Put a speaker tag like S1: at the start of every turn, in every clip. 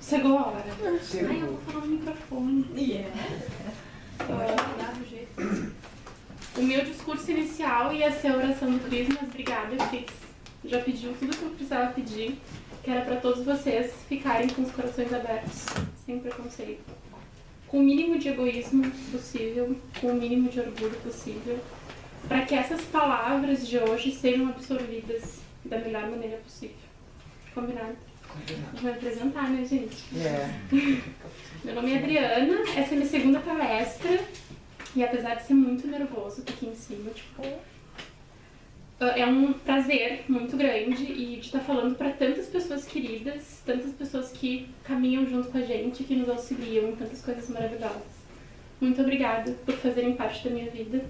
S1: Chegou a hora.
S2: Chegou.
S1: Ai, eu vou falar no microfone. O meu discurso inicial ia ser a oração do Cris, mas obrigada, Cris. Já pediu tudo que eu precisava pedir, que era para todos vocês ficarem com os corações abertos, sem preconceito, com o mínimo de egoísmo possível, com o mínimo de orgulho possível, para que essas palavras de hoje sejam absorvidas da melhor maneira possível. Combinado? Vou me apresentar, né, gente? Meu nome é Adriana, essa é a minha segunda palestra, e apesar de ser muito nervoso, tô aqui em cima, tipo... É um prazer muito grande e de estar falando para tantas pessoas queridas, tantas pessoas que caminham junto com a gente, que nos auxiliam em tantas coisas maravilhosas. Muito obrigada por fazerem parte da minha vida.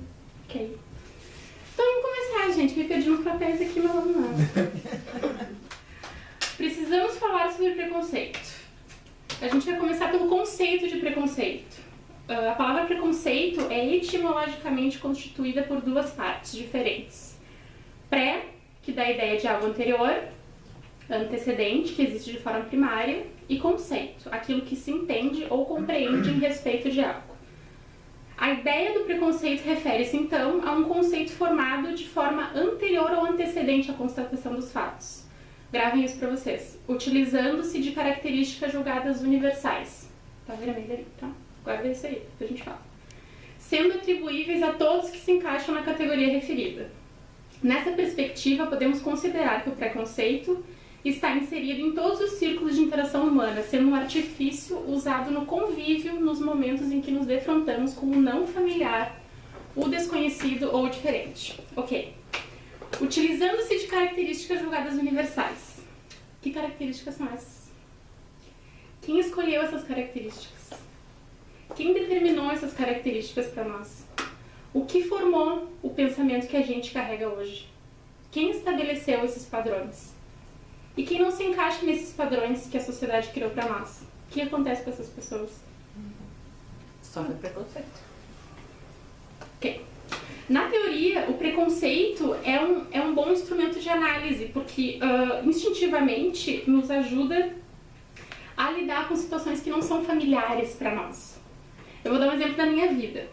S1: Ok. Então vamos começar, gente. Me perdi nos papéis aqui, mas vamos lá. Precisamos falar sobre preconceito. A gente vai começar pelo conceito de preconceito. A palavra preconceito é etimologicamente constituída por duas partes diferentes. Pré, que dá a ideia de algo anterior, antecedente, que existe de forma primária, e conceito, aquilo que se entende ou compreende em respeito de algo. A ideia do preconceito refere-se, então, a um conceito formado de forma anterior ou antecedente à constatação dos fatos. Gravem isso para vocês. Utilizando-se de características julgadas universais. Tá vermelho ali, tá? Guarda isso aí, depois a gente fala. Sendo atribuíveis a todos que se encaixam na categoria referida. Nessa perspectiva, podemos considerar que o preconceito está inserido em todos os círculos de interação humana, sendo um artifício usado no convívio nos momentos em que nos defrontamos com o não familiar, o desconhecido ou o diferente. Ok. Utilizando-se de características julgadas universais. Que características são essas? Quem escolheu essas características? Quem determinou essas características para nós? O que formou o pensamento que a gente carrega hoje? Quem estabeleceu esses padrões? E quem não se encaixa nesses padrões que a sociedade criou para nós? O que acontece com essas pessoas?
S2: Sofre preconceito.
S1: Ok. Na teoria, o preconceito é um bom instrumento de análise, porque instintivamente nos ajuda a lidar com situações que não são familiares para nós. Eu vou dar um exemplo da minha vida.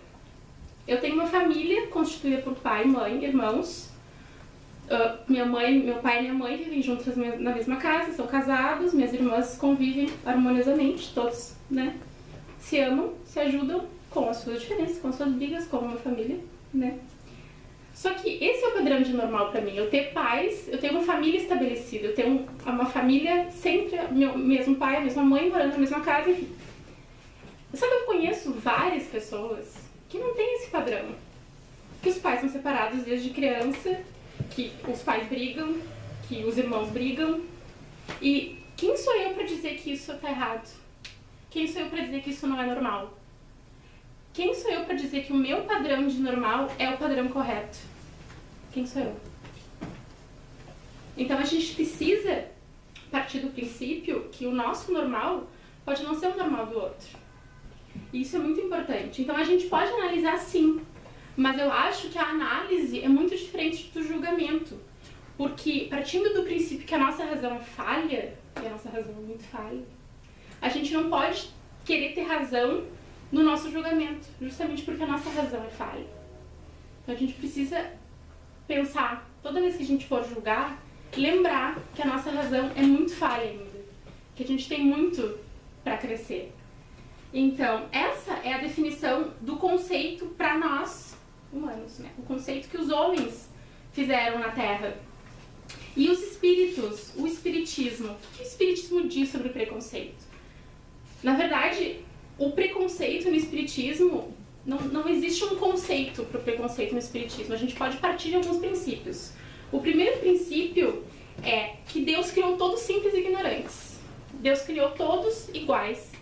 S1: Eu tenho uma família constituída por pai, mãe, irmãos. Meu pai e minha mãe vivem juntos na mesma casa, são casados, minhas irmãs convivem harmoniosamente, todos, né? Se amam, se ajudam com as suas diferenças, com as suas brigas, como uma família, né? Só que esse é o padrão de normal pra mim, eu ter pais, eu tenho uma família estabelecida, eu tenho uma família sempre, meu mesmo pai, a mesma mãe, morando na mesma casa, enfim. Só que eu conheço várias pessoas que não tem esse padrão, que os pais são separados desde criança, que os pais brigam, que os irmãos brigam, e quem sou eu para dizer que isso está errado? Quem sou eu para dizer que isso não é normal? Quem sou eu para dizer que o meu padrão de normal é o padrão correto? Quem sou eu? Então a gente precisa partir do princípio que o nosso normal pode não ser o normal do outro. Isso é muito importante. Então a gente pode analisar sim, mas eu acho que a análise é muito diferente do julgamento. Porque partindo do princípio que a nossa razão é falha, e a nossa razão é muito falha, a gente não pode querer ter razão no nosso julgamento, justamente porque a nossa razão é falha. Então a gente precisa pensar, toda vez que a gente for julgar, lembrar que a nossa razão é muito falha ainda, que a gente tem muito para crescer. Então, essa é a definição do conceito para nós, humanos, né? O conceito que os homens fizeram na Terra. E os espíritos, o espiritismo. O que o espiritismo diz sobre o preconceito? Na verdade, o preconceito no espiritismo, não existe um conceito para o preconceito no espiritismo. A gente pode partir de alguns princípios. O primeiro princípio é que Deus criou todos simples e ignorantes. Deus criou todos iguais.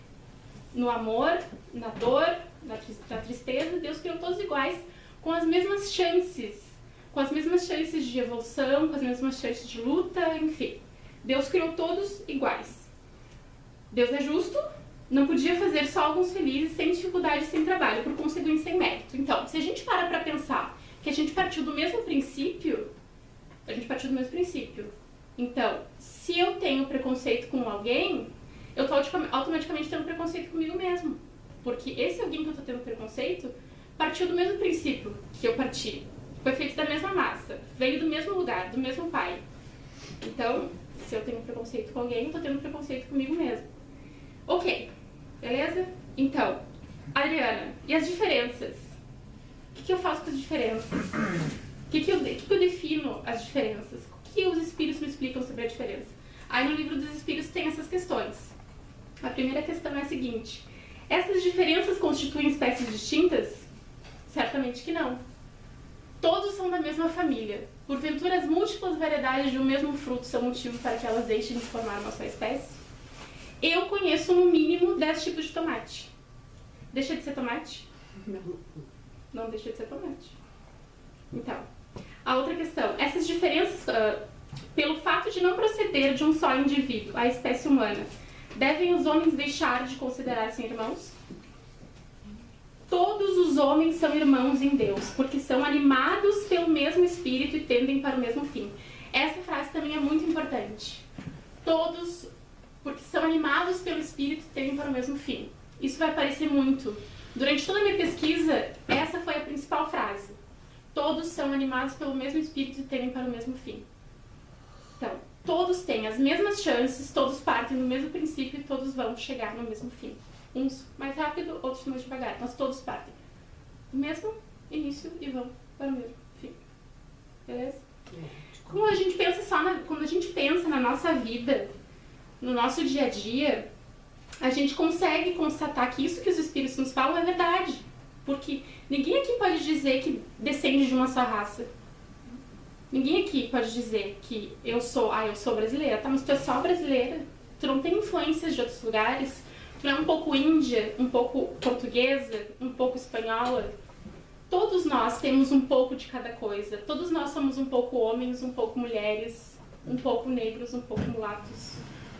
S1: No amor, na dor, na tristeza, Deus criou todos iguais, com as mesmas chances. Com as mesmas chances de evolução, com as mesmas chances de luta, enfim. Deus criou todos iguais. Deus é justo, não podia fazer só alguns felizes, sem dificuldade, sem trabalho, por conseguinte, sem mérito. Então, se a gente parar pra pensar que a gente partiu do mesmo princípio, Então, se eu tenho preconceito com alguém, eu tô automaticamente tendo preconceito comigo mesmo. Porque esse alguém que eu tô tendo preconceito partiu do mesmo princípio que eu parti. Foi feito da mesma massa, veio do mesmo lugar, do mesmo pai. Então, se eu tenho preconceito com alguém, eu tô tendo preconceito comigo mesmo. Ok, beleza? Então, Adriana, e as diferenças? O que eu faço com as diferenças? O que eu defino as diferenças? O que os espíritos me explicam sobre a diferença? Aí no livro dos espíritos tem essas questões. A primeira questão é a seguinte: essas diferenças constituem espécies distintas? Certamente que não. Todos são da mesma família. Porventura, as múltiplas variedades de um mesmo fruto são motivo para que elas deixem de formar uma só espécie? Eu conheço no mínimo 10 tipos de tomate. Deixa de ser tomate? Não deixa de ser tomate. Então, a outra questão. Essas diferenças, pelo fato de não proceder de um só indivíduo, a espécie humana, devem os homens deixar de considerar-se irmãos? Todos os homens são irmãos em Deus, porque são animados pelo mesmo Espírito e tendem para o mesmo fim. Essa frase também é muito importante. Todos, porque são animados pelo Espírito e tendem para o mesmo fim. Isso vai aparecer muito. Durante toda a minha pesquisa, essa foi a principal frase. Todos são animados pelo mesmo Espírito e tendem para o mesmo fim. Então, todos têm as mesmas chances, todos partem do mesmo princípio e todos vão chegar no mesmo fim. Uns mais rápido, outros mais devagar, mas todos partem do mesmo início e vão para o mesmo fim. Beleza? Quando a gente pensa na nossa vida, no nosso dia a dia, a gente consegue constatar que isso que os espíritos nos falam é verdade. Porque ninguém aqui pode dizer que descende de uma só raça. Ninguém aqui pode dizer que eu sou brasileira. Tá, mas tu é só brasileira. Tu não tem influências de outros lugares. Tu é um pouco índia, um pouco portuguesa, um pouco espanhola. Todos nós temos um pouco de cada coisa. Todos nós somos um pouco homens, um pouco mulheres, um pouco negros, um pouco mulatos.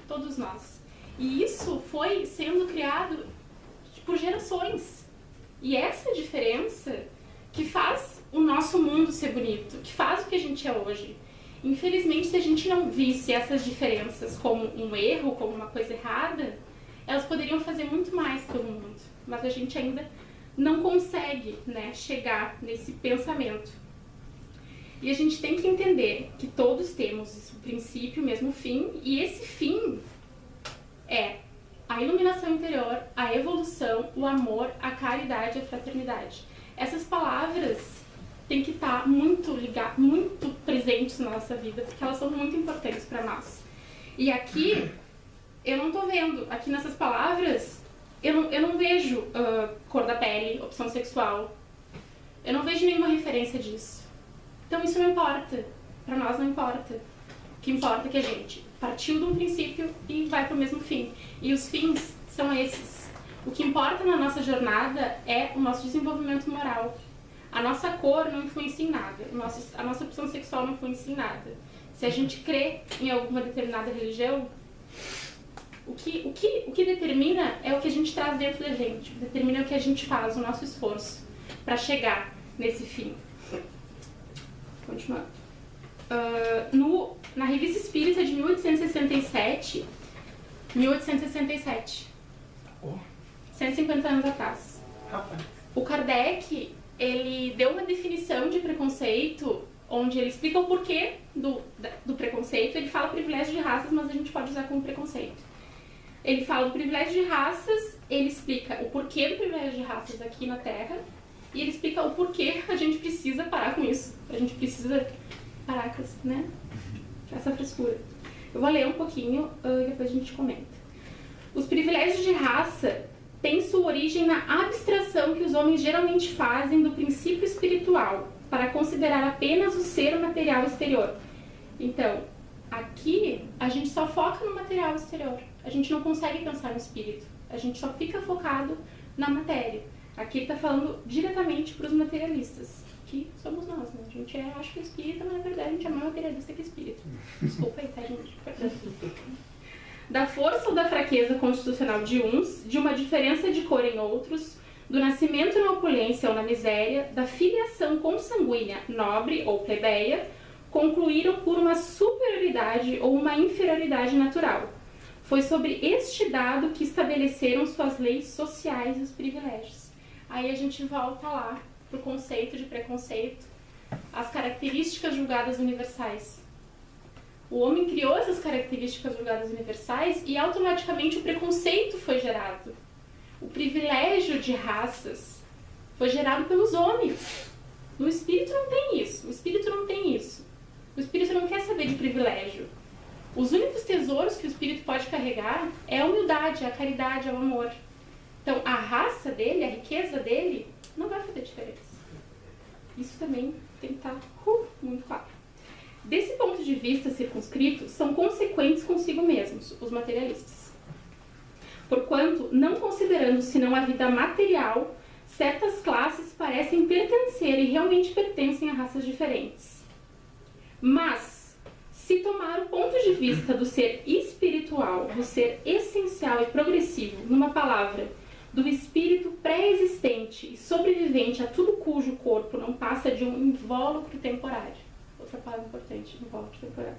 S1: Todos nós. E isso foi sendo criado por gerações. E essa diferença que faz o nosso mundo ser bonito, que faz o que a gente é hoje. Infelizmente, se a gente não visse essas diferenças como um erro, como uma coisa errada, elas poderiam fazer muito mais pelo mundo. Mas a gente ainda não consegue, né, chegar nesse pensamento. E a gente tem que entender que todos temos o princípio, o mesmo fim, e esse fim é a iluminação interior, a evolução, o amor, a caridade e a fraternidade. Essas palavras têm que estar muito presentes na nossa vida, porque elas são muito importantes para nós. E aqui, eu não estou vendo, aqui nessas palavras, eu não vejo cor da pele, opção sexual. Eu não vejo nenhuma referência disso. Então isso não importa. Para nós não importa. O que importa é que a gente partiu de um princípio e vai para o mesmo fim. E os fins são esses. O que importa na nossa jornada é o nosso desenvolvimento moral. A nossa cor não influencia em nada. A nossa opção sexual não influencia em nada. Se a gente crê em alguma determinada religião, o que determina é o que a gente traz dentro da gente. Determina o que a gente faz, o nosso esforço para chegar nesse fim. Continuando. Na Revista Espírita de 1867, 150 anos atrás, o Kardec, ele deu uma definição de preconceito, onde ele explica o porquê do preconceito. Ele fala privilégio de raças, mas a gente pode usar como preconceito. Ele fala do privilégio de raças, ele explica o porquê do privilégio de raças aqui na Terra, e ele explica o porquê a gente precisa parar com isso. A gente precisa parar com isso, né? Essa frescura. Eu vou ler um pouquinho e depois a gente comenta. Os privilégios de raça têm sua origem na abstração que os homens geralmente fazem do princípio espiritual, para considerar apenas o ser material exterior. Então, aqui a gente só foca no material exterior. A gente não consegue pensar no espírito. A gente só fica focado na matéria. Aqui ele está falando diretamente para os materialistas, que somos nós, né? A gente acho que é espírita, mas na verdade a gente é mais materialista que espírita. Desculpa aí, tá, gente? Da força ou da fraqueza constitucional de uns, de uma diferença de cor em outros, do nascimento na opulência ou na miséria, da filiação consanguínea, nobre ou plebeia, concluíram por uma superioridade ou uma inferioridade natural. Foi sobre este dado que estabeleceram suas leis sociais e os privilégios. Aí a gente volta lá pro conceito de preconceito, as características julgadas universais. O homem criou essas características julgadas universais e automaticamente o preconceito foi gerado. O privilégio de raças foi gerado pelos homens. No espírito não tem isso. O espírito não tem isso. O espírito não quer saber de privilégio. Os únicos tesouros que o espírito pode carregar é a humildade, a caridade, o amor. Então, a raça dele, a riqueza dele, não vai fazer diferença. Isso também tem que estar muito claro. Desse ponto de vista circunscrito, são consequentes consigo mesmos, os materialistas. Porquanto, não considerando senão a vida material, certas classes parecem pertencer e realmente pertencem a raças diferentes. Mas, se tomar o ponto de vista do ser espiritual, do ser essencial e progressivo, numa palavra, do espírito pré-existente e sobrevivente a tudo cujo corpo não passa de um invólucro temporário, outra palavra importante, invólucro temporário,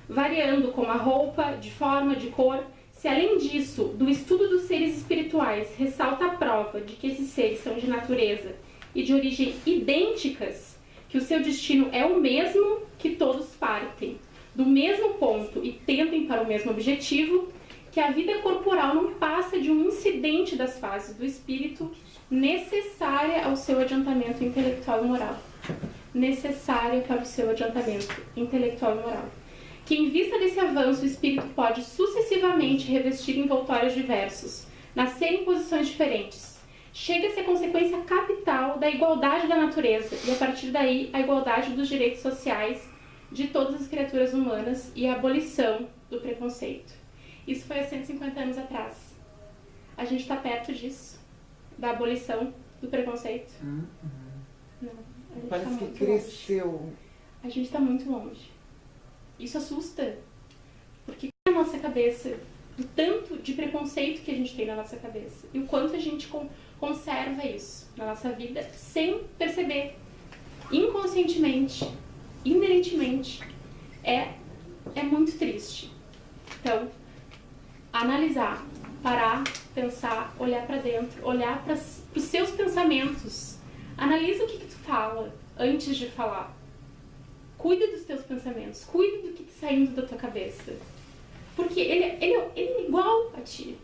S1: variando como a roupa, de forma, de cor, se além disso, do estudo dos seres espirituais, ressalta a prova de que esses seres são de natureza e de origem idênticas, que o seu destino é o mesmo, que todos partem do mesmo ponto e tendem para o mesmo objetivo, que a vida corporal não passa de um incidente das fases do espírito necessária ao seu adiantamento intelectual e moral. Necessária para o seu adiantamento intelectual e moral. Que em vista desse avanço o espírito pode sucessivamente revestir envoltórios diversos, nascer em posições diferentes. Chega-se à consequência capital da igualdade da natureza e a partir daí a igualdade dos direitos sociais de todas as criaturas humanas e a abolição do preconceito. Isso foi há 150 anos atrás. A gente está perto disso, da abolição do preconceito. Não, a gente
S3: Parece
S1: tá
S3: que
S1: muito
S3: cresceu.
S1: longe. A gente está muito longe. Isso assusta, porque na nossa cabeça, o tanto de preconceito que a gente tem na nossa cabeça e o quanto a gente conserva isso na nossa vida sem perceber, inconscientemente, inerentemente, é muito triste. Então, analisar, parar, pensar, olhar para dentro, olhar para os seus pensamentos. Analisa o que tu fala antes de falar. Cuida dos teus pensamentos, cuida do que está saindo da tua cabeça. Porque ele é igual a ti.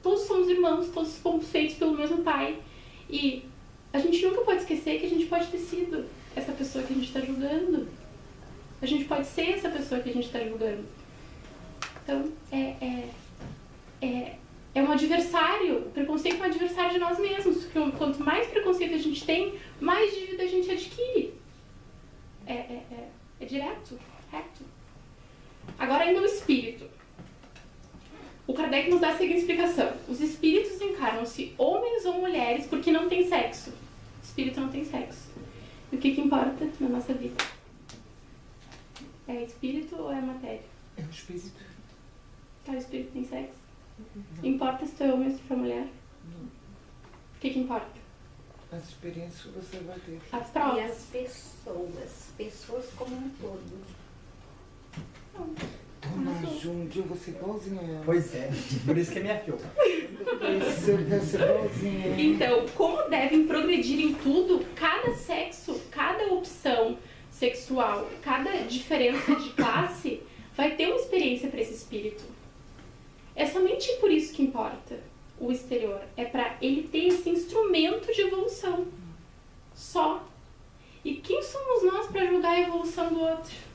S1: Todos somos irmãos, todos fomos feitos pelo mesmo pai. E a gente nunca pode esquecer que a gente pode ter sido essa pessoa que a gente está julgando. A gente pode ser essa pessoa que a gente está julgando. Então, é um adversário. O preconceito é um adversário de nós mesmos. Porque quanto mais preconceito a gente tem, mais dívida a gente adquire. É direto, reto. Agora ainda o espírito. O Kardec nos dá a seguinte explicação. Os espíritos encarnam-se homens ou mulheres porque não tem sexo. O espírito não tem sexo. E o que importa na nossa vida? É espírito ou é matéria?
S3: É o espírito.
S1: Tá, o espírito tem sexo? Importa se tu é homem ou se tu é mulher?
S3: Não.
S1: O que importa?
S3: As experiências que você vai ter.
S1: As provas.
S2: E as pessoas como um todo.
S1: Não.
S3: Dona Ju, um dia eu vou ser igualzinha a ela.
S4: Pois é, por isso que é minha filha.
S3: Isso, eu quero ser igualzinha a ela.
S1: Então, como devem progredir em tudo, cada sexo, cada opção sexual, cada diferença de classe vai ter uma experiência para esse espírito. É somente por isso que importa o exterior. É para ele ter esse instrumento de evolução. Só. E quem somos nós para julgar a evolução do outro?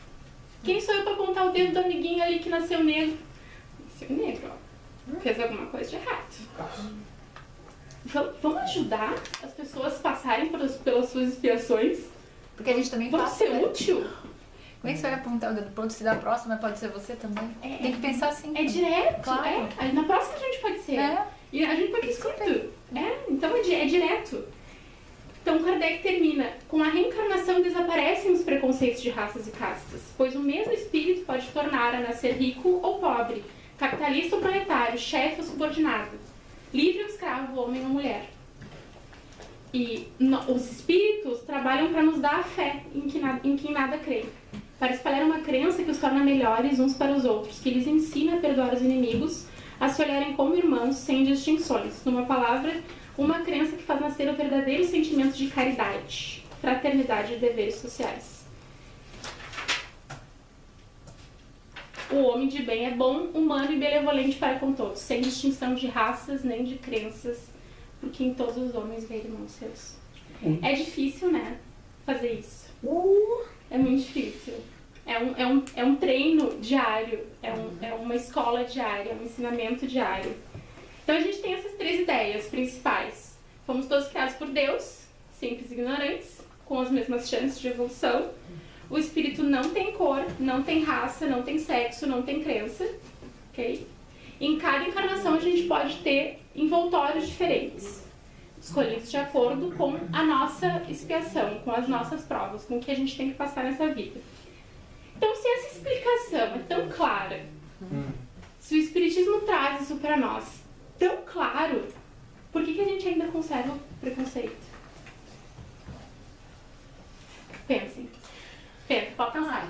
S1: Quem sou eu para apontar o dedo do amiguinho ali que nasceu negro? Nasceu negro, ó. Fez alguma coisa de errado. Vamos ajudar as pessoas a passarem pelas suas expiações?
S2: Porque a gente também
S1: Vamos
S2: passa,
S1: ser
S2: né?
S1: útil?
S2: Como é que você vai apontar o dedo pro outro? Se da próxima pode ser você também? Tem que pensar assim.
S1: É direto,
S2: Claro.
S1: Aí na próxima a gente pode ser.
S2: É.
S1: E a gente pode ser tudo. Então é direto. Então Kardec termina: com a reencarnação desaparecem os preconceitos de raças e castas, pois o mesmo espírito pode tornar a nascer rico ou pobre, capitalista ou proletário, chefe ou subordinado, livre ou escravo, homem ou mulher. E os espíritos trabalham para nos dar a fé em quem nada crê. para espalhar uma crença que os torna melhores uns para os outros, que lhes ensina a perdoar os inimigos, a se olharem como irmãos sem distinções. Numa palavra, uma crença que faz nascer o verdadeiro sentimento de caridade, fraternidade e deveres sociais. O homem de bem é bom, humano e benevolente para com todos, sem distinção de raças nem de crenças, porque em todos os homens vê irmãos seus. É difícil, né, fazer isso. É muito difícil. É um treino diário, é uma escola diária, é um ensinamento diário. Então a gente tem essas 3 ideias principais. Fomos todos criados por Deus, simples e ignorantes, com as mesmas chances de evolução. O espírito não tem cor, não tem raça, não tem sexo, não tem crença, ok? Em cada encarnação a gente pode ter envoltórios diferentes, escolhidos de acordo com a nossa expiação, com as nossas provas, com o que a gente tem que passar nessa vida. Então, se essa explicação é tão clara, se o espiritismo traz isso para nós tão claro, por que a gente ainda conserva o preconceito? Pensem. Pode pensar.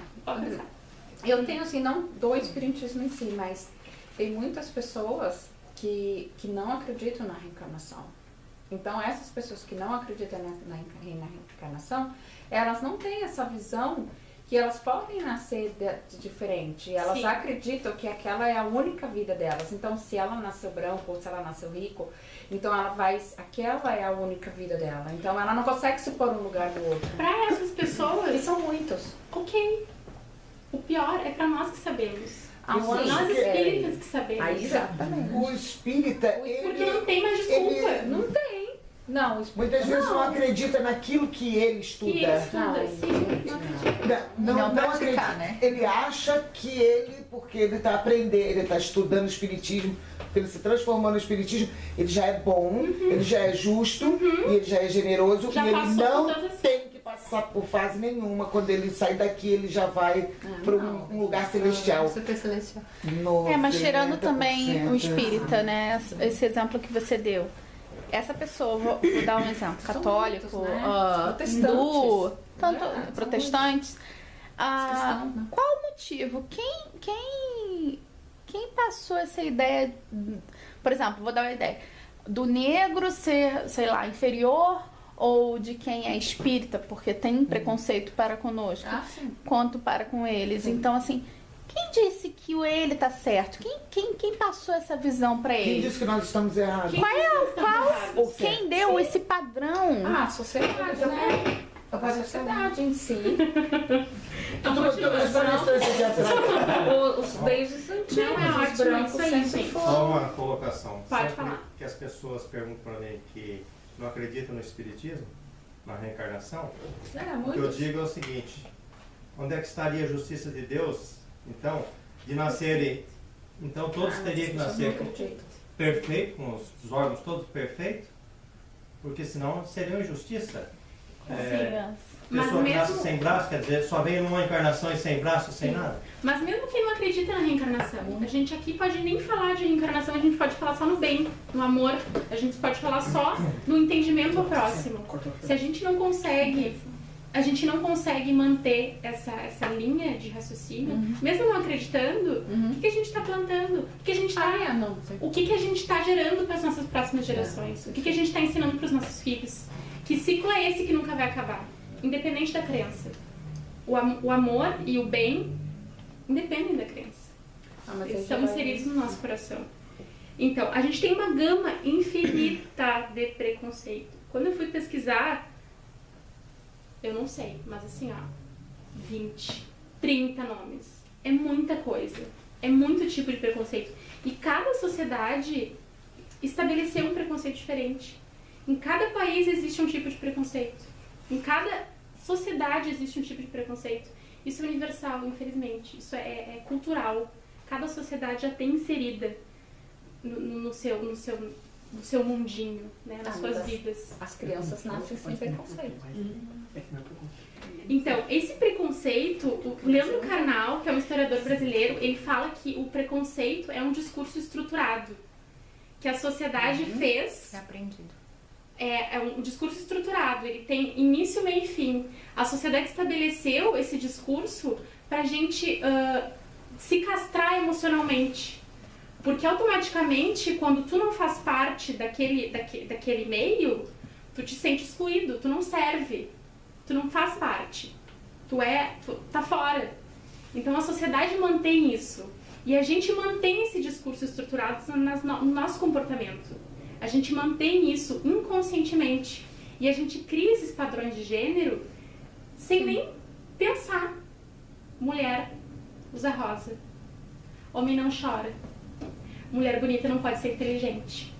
S2: Eu tenho, assim, não do espiritismo em si, mas tem muitas pessoas que não acreditam na reencarnação. Então, essas pessoas que não acreditam na reencarnação, elas não têm essa visão que elas podem nascer de diferente. Elas
S1: Sim.
S2: acreditam que aquela é a única vida delas. Então, se ela nasceu branco ou se ela nasceu rico, então aquela é a única vida dela. Então, ela não consegue se pôr um lugar do outro.
S1: Para essas
S2: E
S1: pessoas,
S2: são muitos.
S1: ok. O pior é para nós que sabemos.
S3: Sim.
S1: Nós espíritas que sabemos.
S2: Aí, exatamente.
S3: O espírita,
S1: Porque não tem mais desculpa.
S2: Não tem. Não,
S3: muitas vezes não acredita naquilo que ele estuda.
S1: Que ele estuda,
S2: Não,
S1: sim. Não acredito.
S2: Não praticar,
S3: acredita.
S2: né?
S3: Ele acha que ele, porque ele está aprendendo, ele está estudando o espiritismo, porque ele se transformou no espiritismo, ele já é bom, ele já é justo, e ele já é generoso,
S1: Já
S3: e ele
S1: passou
S3: não
S1: por todas as-
S3: tem que passar por fase nenhuma. Quando ele sai daqui, ele já vai para um lugar celestial.
S2: Super celestial.
S5: Mas tirando
S3: 90%.
S5: também o espírita, né? Esse exemplo que você deu. Essa pessoa, vou dar um exemplo, católico,
S2: muitos, né?
S5: hindu,
S2: Protestantes.
S5: tanto
S2: São
S5: protestantes.
S2: Cristãos, né?
S5: Qual o motivo? Quem passou essa ideia? Por exemplo, vou dar uma ideia. Do negro ser, sei lá, inferior, ou de quem é espírita, porque tem preconceito para conosco,
S2: Sim.
S5: quanto para com eles. Então, assim, quem disse que ele tá certo? Quem passou essa visão para
S3: Quem
S5: ele?
S3: disse que nós estamos errados?
S5: Quem deu esse padrão?
S2: A sociedade, né? A sociedade em si. Os desde antigos,
S1: Não, é
S2: os
S1: ótimo
S2: brancos
S1: isso aí,
S2: sempre
S1: gente.
S2: foram.
S6: Só uma colocação.
S1: Pode
S6: Sempre
S1: falar.
S6: que as pessoas perguntam para mim que não acreditam no espiritismo, na reencarnação,
S2: É,
S6: o que eu
S2: muitos.
S6: digo é o seguinte: onde é que estaria a justiça de Deus, então, de nascerem? Então todos teriam que nascer perfeito, com os órgãos todos perfeitos, porque senão seria uma injustiça.
S1: Mas
S6: Pessoa que nasce
S1: mesmo-
S6: sem braço, quer dizer, só vem numa encarnação e sem braço, sem nada.
S1: Mas mesmo quem não acredita na reencarnação, a gente aqui pode nem falar de reencarnação, a gente pode falar só no bem, no amor, a gente pode falar só no entendimento ao próximo. Se a gente não consegue manter essa linha de raciocínio, mesmo não acreditando, o que a gente está plantando? O que a gente está
S2: não sei.
S1: O que a gente está gerando para as nossas próximas gerações? O que a gente está ensinando para os nossos filhos? Que ciclo é esse que nunca vai acabar? Independente da crença. O amor e o bem independem da crença. Eles estão inseridos no nosso coração. Então, a gente tem uma gama infinita de preconceito. Quando eu fui pesquisar, eu não sei, mas assim, 20, 30 nomes. É muita coisa. É muito tipo de preconceito. E cada sociedade estabeleceu um preconceito diferente. Em cada país existe um tipo de preconceito. Em cada sociedade existe um tipo de preconceito. Isso é universal, infelizmente. Isso é cultural. Cada sociedade já tem inserida no seu mundinho, né, nas suas vidas.
S2: As crianças nascem sem preconceito.
S1: Então, esse preconceito, o Leandro Carnal, que é um historiador brasileiro, ele fala que o preconceito é um discurso estruturado, que a sociedade fez.
S2: É aprendido.
S1: É um discurso estruturado, ele tem início, meio e fim. A sociedade estabeleceu esse discurso pra gente se castrar emocionalmente. Porque automaticamente, quando tu não faz parte daquele meio, tu te sente excluído, tu não serve, tu não faz parte, tu tá fora. Então a sociedade mantém isso. E a gente mantém esse discurso estruturado no nosso comportamento. A gente mantém isso inconscientemente. E a gente cria esses padrões de gênero sem nem pensar. Mulher usa rosa. Homem não chora. Mulher bonita não pode ser inteligente.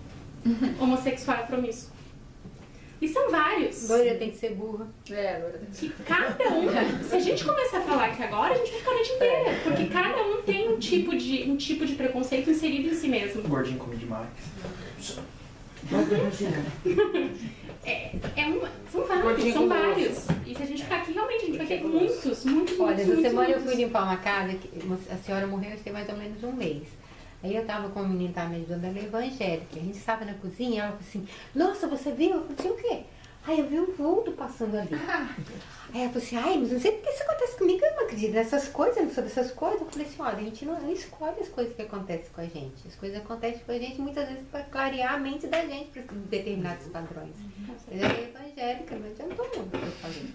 S1: Homossexual é promíscuo. E são vários.
S7: Loira tem que ser burra.
S2: Loira.
S1: Que cada um, se a gente começar a falar aqui agora, a gente vai ficar a noite inteira. Porque cada um tem um tipo de preconceito inserido em si mesmo.
S4: Gordinho come demais.
S1: São vários. E se a gente ficar aqui, realmente, a gente vai ter muitos.
S7: Olha, essa semana eu fui limpar uma casa, a senhora morreu tem mais ou menos um mês. Aí eu tava com a menina que tava me ajudando, ela é evangélica. A gente estava na cozinha, ela falou assim, nossa, você viu? Eu falei assim, o quê? Aí eu vi um vulto passando ali. Aí ela falou assim, ai, mas não sei porque isso acontece comigo, eu não acredito nessas coisas, não sou dessas coisas. Eu falei assim, olha, a gente não escolhe as coisas que acontecem com a gente. As coisas acontecem com a gente muitas vezes para clarear a mente da gente para determinados padrões. Mas ela é evangélica, não adiantou muito o que eu falei.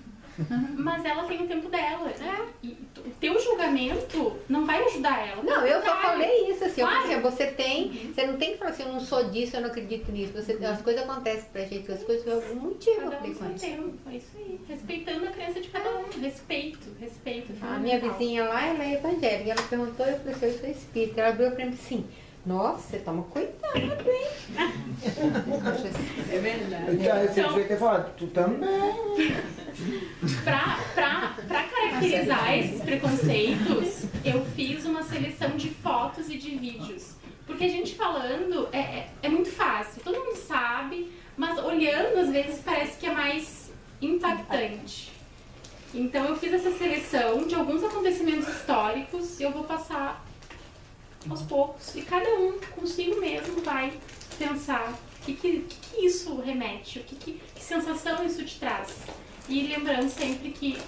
S1: Mas ela tem o tempo dela. E o teu julgamento não vai ajudar ela.
S7: Não, eu só falei isso assim,
S1: Claro.
S7: eu falei assim, você não tem que falar assim, eu não sou disso, eu não acredito nisso. As coisas acontecem pra gente, as coisas por algum motivo.
S1: Cada um tem tempo. É isso aí. Respeitando a crença de cada um. Respeito.
S7: A minha vizinha lá, ela é evangélica, ela perguntou, eu falei assim, eu sou espírita. Ela abriu pra mim assim, nossa, você toma cuidado, hein?
S2: É verdade.
S3: Então, você devia ter falado, tu também.
S1: Pra caracterizar esses preconceitos, eu fiz uma seleção de fotos e de vídeos. Porque a gente falando é muito fácil, todo mundo sabe, mas olhando às vezes parece que é mais impactante. Então eu fiz essa seleção de alguns acontecimentos históricos e eu vou passar aos poucos. E cada um consigo mesmo vai pensar o que isso remete, que sensação isso te traz. E lembrando sempre que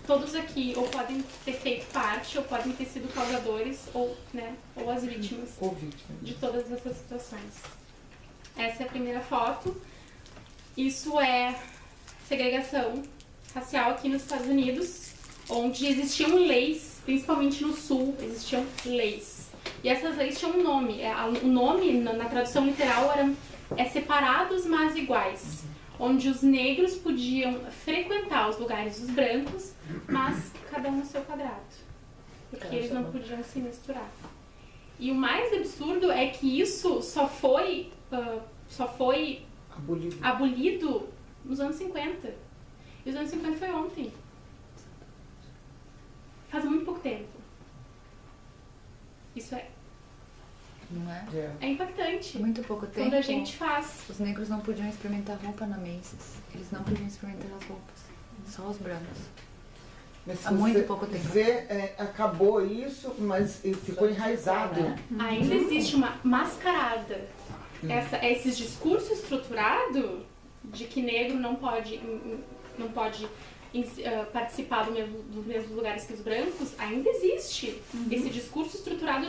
S1: todos aqui ou podem ter feito parte, ou podem ter sido causadores, ou as vítimas de todas essas situações. Essa é a primeira foto. Isso é segregação racial aqui nos Estados Unidos, onde existiam leis, principalmente no Sul, existiam leis. E essas leis tinham um nome. O nome, na tradução literal, é separados mas iguais. Onde os negros podiam frequentar os lugares dos brancos, mas cada um no seu quadrado. Porque eles não podiam se misturar. E o mais absurdo é que isso só foi abolido nos anos 50. E os anos 50 foi ontem. Faz muito pouco tempo. Isso
S8: Não é?
S1: é impactante.
S8: Muito pouco tempo.
S1: Quando a gente faz.
S8: Os negros não podiam experimentar roupa na Macy's. Eles não podiam experimentar as roupas. Só os brancos.
S3: Mas
S8: Há muito pouco tempo.
S3: Acabou isso, mas ficou enraizado.
S1: Ainda existe uma mascarada. Esse discurso estruturado de que negro não pode participar dos mesmos lugares que os brancos, ainda existe. Esse discurso estruturado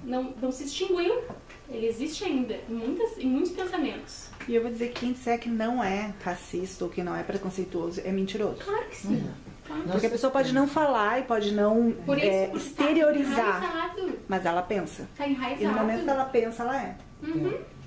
S1: não se extinguiu. Ele existe ainda em muitos pensamentos.
S9: E eu vou dizer que quem disser que não é racista ou que não é preconceituoso é mentiroso.
S1: Claro que sim.
S9: Porque a pessoa pode não falar e pode não exteriorizar,
S1: tá enraizado.
S9: mas ela pensa.
S1: Tá enraizado.
S9: E no momento que ela pensa, ela é.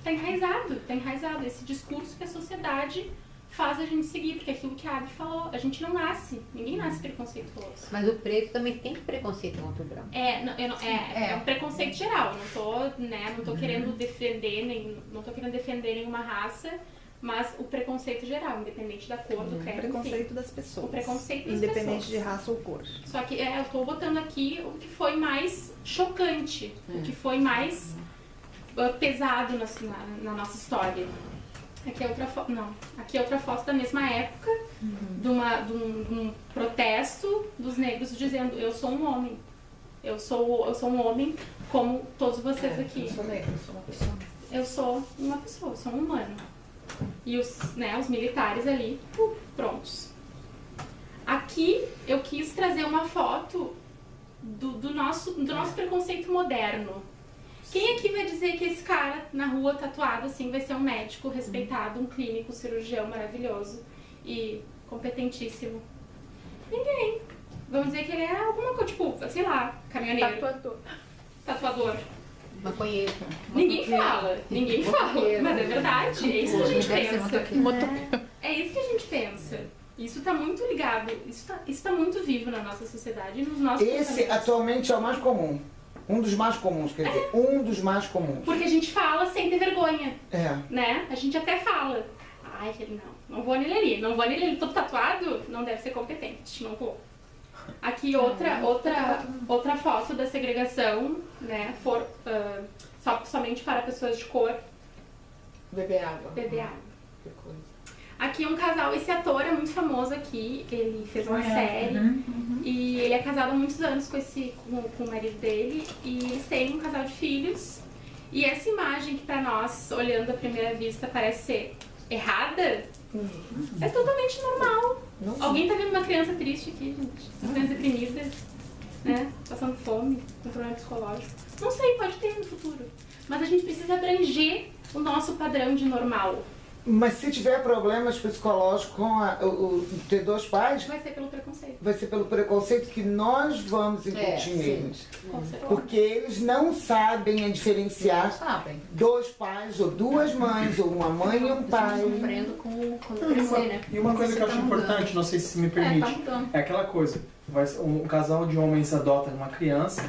S1: Tá enraizado. Esse discurso que a sociedade faz a gente seguir, porque aquilo que a Abby falou, a gente não nasce, ninguém nasce preconceituoso.
S7: Mas o preto também tem preconceito contra o branco.
S1: É um preconceito geral, não tô querendo defender, não tô querendo defender nenhuma raça, mas o preconceito geral, independente da cor, do credo,
S9: O preconceito
S1: enfim.
S9: das pessoas.
S1: O preconceito das
S9: independente
S1: pessoas.
S9: de raça ou cor.
S1: Só que eu tô botando aqui o que foi mais chocante, o que foi mais pesado na nossa história. Aqui é outra foto. Não. Aqui é outra foto da mesma época, de um protesto dos negros dizendo: eu sou um homem. Eu sou um homem como todos vocês aqui.
S2: Eu sou negra, eu sou uma pessoa.
S1: Eu sou uma pessoa, eu sou um humano. E os militares ali, prontos. Aqui eu quis trazer uma foto do nosso preconceito moderno. Quem aqui vai dizer que esse cara na rua tatuado assim vai ser um médico respeitado, um clínico, cirurgião maravilhoso e competentíssimo? Ninguém. Vamos dizer que ele é alguma coisa, tipo, sei lá, caminhoneiro. Tatuador.
S7: Maconheiro.
S1: Ninguém fala, mas é verdade, é isso que a gente pensa. É isso que a gente pensa. Isso tá muito ligado, isso tá muito vivo na nossa sociedade e nos nossos
S3: Esse
S1: pensamentos.
S3: atualmente é o mais comum. Um dos mais comuns, quer dizer, um dos mais comuns.
S1: Porque a gente fala sem ter vergonha,
S3: É.
S1: né? A gente até fala. Ai, não vou nele ali, todo tatuado, não deve ser competente, não vou. Aqui outra foto da segregação, né? Somente para pessoas de cor.
S2: Beber água.
S1: Que coisa. Aqui um casal, esse ator é muito famoso aqui, ele fez uma série e ele é casado há muitos anos com o marido dele e eles têm um casal de filhos. E essa imagem que pra nós, olhando à primeira vista, parece ser errada, é totalmente normal. Alguém tá vendo uma criança triste aqui, gente? Uma criança deprimida, né? Passando fome, com problema psicológico. Não sei, pode ter no futuro. Mas a gente precisa abranger o nosso padrão de normal.
S3: Mas se tiver problemas psicológicos com ter dois pais,
S1: Vai ser pelo preconceito.
S3: vai ser pelo preconceito que nós vamos incutir neles.
S1: Com certeza.
S3: Porque eles não sabem diferenciar
S2: Sabem.
S3: dois pais, ou duas mães, ou uma mãe e um pai.
S7: Sofrendo quando crescer, né?
S4: E uma coisa que eu acho importante, não sei se me permite, é aquela coisa, um casal de homens adota uma criança,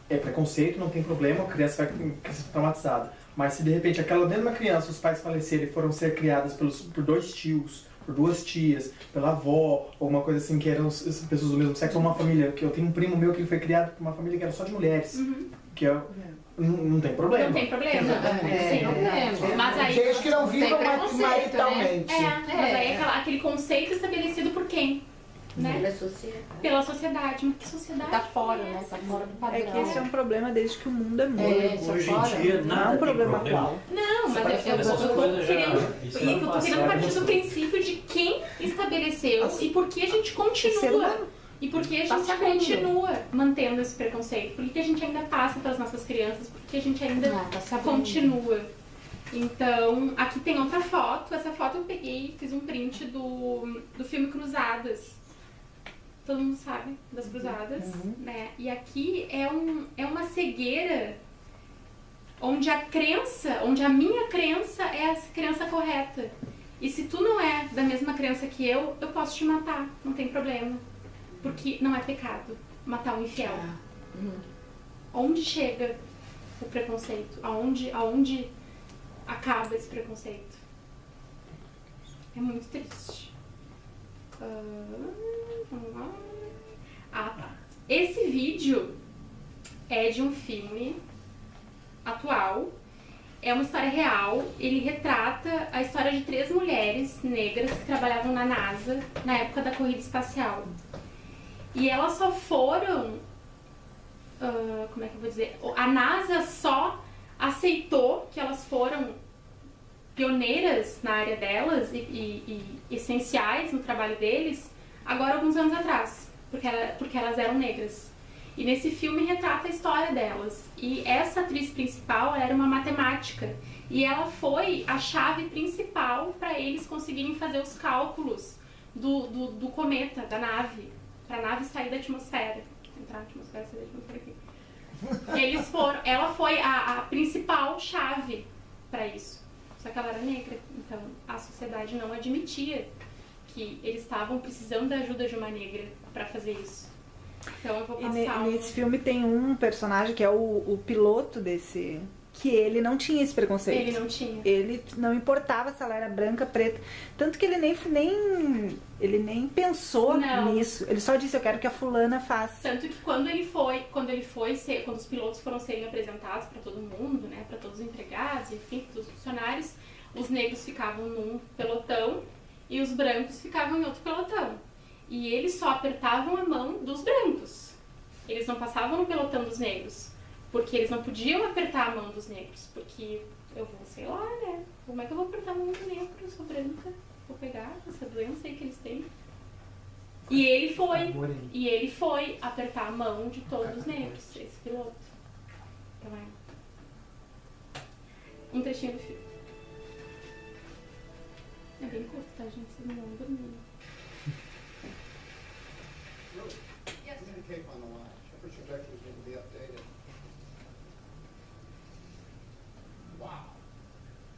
S4: é preconceito, não tem problema, a criança vai ser traumatizada. Mas se de repente aquela mesma criança, os pais falecerem e foram ser criadas por dois tios, por duas tias, pela avó, ou uma coisa assim que eram pessoas do mesmo sexo, ou uma família, que eu tenho um primo meu que ele foi criado por uma família que era só de mulheres, que não tem problema.
S1: Não tem problema.
S2: Sim.
S1: Mas aí...
S3: Desde que não vivam
S2: preconceito,
S3: maritalmente.
S1: mas aí é aquele conceito estabelecido por quem? Né? Pela sociedade. Mas que sociedade?
S2: Tá fora, né? Tá fora do padrão.
S9: É que esse é um problema desde que o mundo é mundo.
S10: Hoje em dia,
S9: Não é
S10: nada
S9: um
S10: tem
S9: problema
S10: problema.
S9: atual.
S1: Não, mas eu
S10: Essas
S1: tô
S10: coisas já- isso é
S1: querendo
S10: passado.
S1: partir do princípio de quem estabeleceu e por que a gente
S9: Ser
S1: continua.
S9: humano.
S1: E por que a
S2: Tá
S1: gente
S2: sabendo.
S1: continua mantendo esse preconceito? Por que a gente ainda passa para as nossas crianças? Por que a gente ainda
S2: Tá sabendo.
S1: continua? Então, aqui tem outra foto. Essa foto eu peguei, fiz um print do filme Cruzadas. Todo mundo sabe das Cruzadas, né? E aqui é uma cegueira onde a minha crença é a crença correta. E se tu não é da mesma crença que eu posso te matar, não tem problema. Porque não é pecado matar um infiel. Onde chega o preconceito? Aonde acaba esse preconceito? É muito triste. Vamos lá. Tá. Esse vídeo é de um filme atual. É uma história real. Ele retrata a história de 3 mulheres negras que trabalhavam na NASA na época da corrida espacial. E elas só foram... como é que eu vou dizer? A NASA só aceitou que elas foram pioneiras na área delas e essenciais no trabalho deles agora alguns anos atrás, porque elas eram negras. E nesse filme retrata a história delas. E essa atriz principal era uma matemática e ela foi a chave principal para eles conseguirem fazer os cálculos do cometa, da nave, para a nave sair da atmosfera. Entrar na atmosfera, sair da atmosfera aqui. Ela foi a principal chave para isso. Só que ela era negra, então a sociedade não admitia que eles estavam precisando da ajuda de uma negra para fazer isso. Então eu vou passar...
S9: Nesse filme tem um personagem que é o piloto desse... Que ele não tinha esse preconceito.
S1: Ele não tinha.
S9: Ele não importava se ela era branca, preta. Tanto que ele nem pensou nisso. Ele só disse, eu quero que a fulana faça.
S1: Tanto que quando os pilotos foram serem apresentados para todo mundo, né, para todos os empregados, enfim, todos os funcionários, os negros ficavam num pelotão e os brancos ficavam em outro pelotão. E eles só apertavam a mão dos brancos. Eles não passavam no pelotão dos negros. Porque eles não podiam apertar a mão dos negros. Porque eu vou, sei lá, né? Como é que eu vou apertar a mão do negro? Eu sou branca. Vou pegar essa doença aí que eles têm. E ele foi apertar a mão de todos os negros, esse piloto. Então um trechinho do filme. É bem curto, tá, gente? Vocês não vão dormir.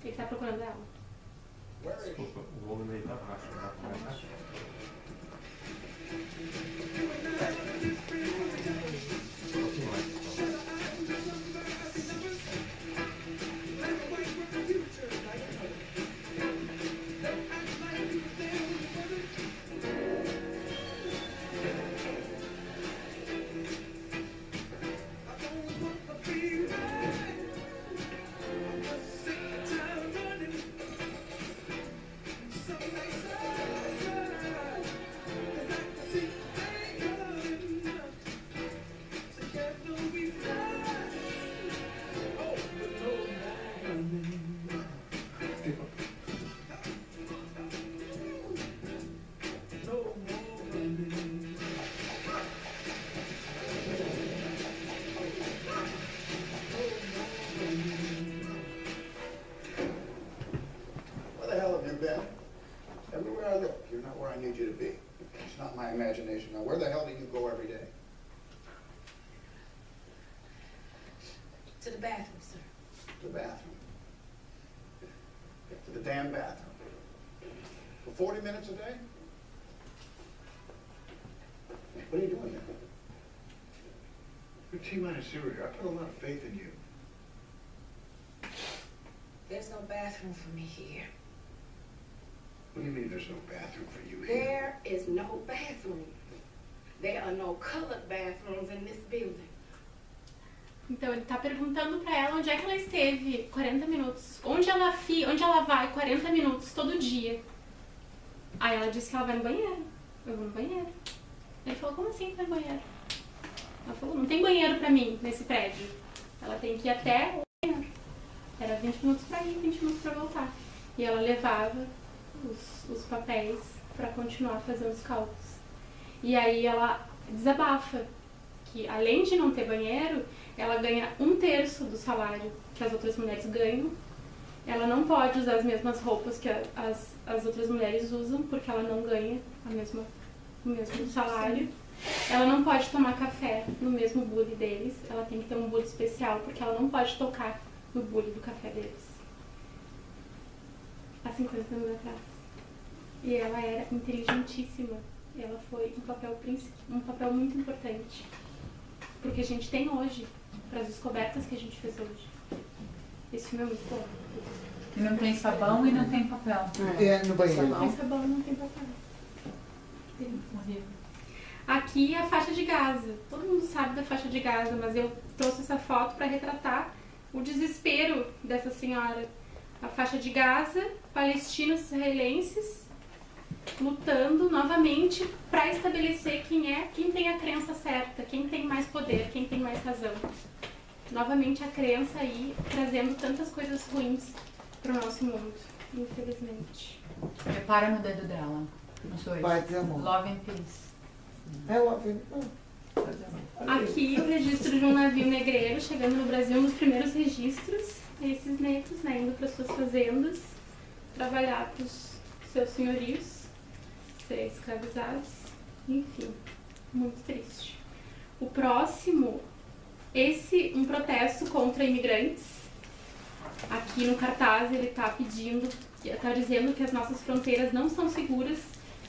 S1: Ele tá procurando ela.
S6: Desculpa, o volume aí tá baixo. Tá mais baixo.
S11: Everywhere I look, you're not where I need you to be. It's not my imagination. Now, where the hell do you go every day?
S12: To the bathroom, sir.
S11: To the bathroom. To the damn bathroom. For 40 minutes a day? What are you doing there? You're T-minus 0 here. I put a lot of faith in you.
S12: There's no bathroom for me here.
S11: What do you mean there's no bathroom for you here?
S12: There is no bathroom. There are no colored bathrooms in this building.
S1: Então ele tá perguntando pra ela onde é que ela esteve 40 minutos. Onde ela vai 40 minutos todo dia. Aí ela disse que ela vai no banheiro. Eu vou no banheiro. Ele falou, como assim vai no banheiro? Ela falou, não tem banheiro pra mim nesse prédio. Ela tem que ir até o banheiro. Era 20 minutos pra ir, 20 minutos pra voltar. E ela levava os papéis pra continuar fazendo os cálculos. E aí ela desabafa que, além de não ter banheiro, ela ganha 1/3 do salário que as outras mulheres ganham. Ela não pode usar as mesmas roupas que as outras mulheres usam, porque ela não ganha o mesmo salário. Ela não pode tomar café no mesmo bule deles. Ela tem que ter um bule especial, porque ela não pode tocar no bule do café deles. Há 50 anos atrás. E ela era inteligentíssima. Ela foi um papel muito importante. Porque a gente tem hoje, para as descobertas que a gente fez hoje. Esse filme é muito bom.
S8: E não tem sabão e não tem papel.
S3: É, no banheiro.
S1: Não tem sabão e não tem papel. Aqui é a faixa de Gaza. Todo mundo sabe da faixa de Gaza, mas eu trouxe essa foto para retratar o desespero dessa senhora. A faixa de Gaza, palestinos israelenses lutando novamente para estabelecer quem tem a crença certa, quem tem mais poder, quem tem mais razão. Novamente a crença aí trazendo tantas coisas ruins para o nosso mundo, infelizmente.
S8: Repara no dedo dela. Não sou isso.
S3: Paz e amor.
S8: Love and peace.
S3: É love.
S1: Aqui o registro de um navio negreiro chegando no Brasil, um dos primeiros registros. Esses negros, né, indo para suas fazendas, trabalhar para os seus senhorios, ser escravizados, enfim, muito triste. O próximo, um protesto contra imigrantes. Aqui no cartaz ele está dizendo que as nossas fronteiras não são seguras,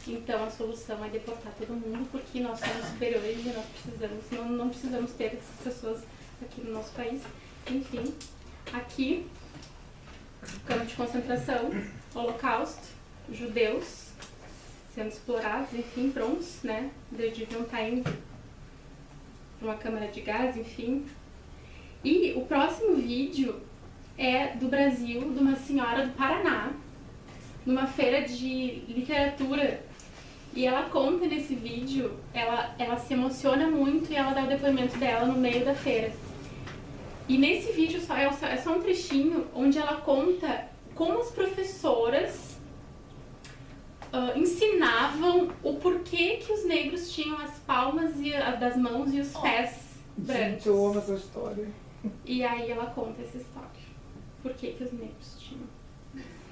S1: então a solução é deportar todo mundo, porque nós somos superiores e nós não precisamos ter essas pessoas aqui no nosso país. Enfim. Aqui, campo de concentração, holocausto, judeus sendo explorados, enfim, prontos, né? Eles deviam estar indo para uma câmara de gás, enfim. E o próximo vídeo é do Brasil, de uma senhora do Paraná, numa feira de literatura. E ela conta nesse vídeo, ela se emociona muito e ela dá o depoimento dela no meio da feira. E nesse vídeo é só um trechinho onde ela conta como as professoras ensinavam o porquê que os negros tinham as palmas das mãos e os pés brancos.
S3: Gente, eu amo essa história.
S1: E aí ela conta essa história. Por que os negros tinham?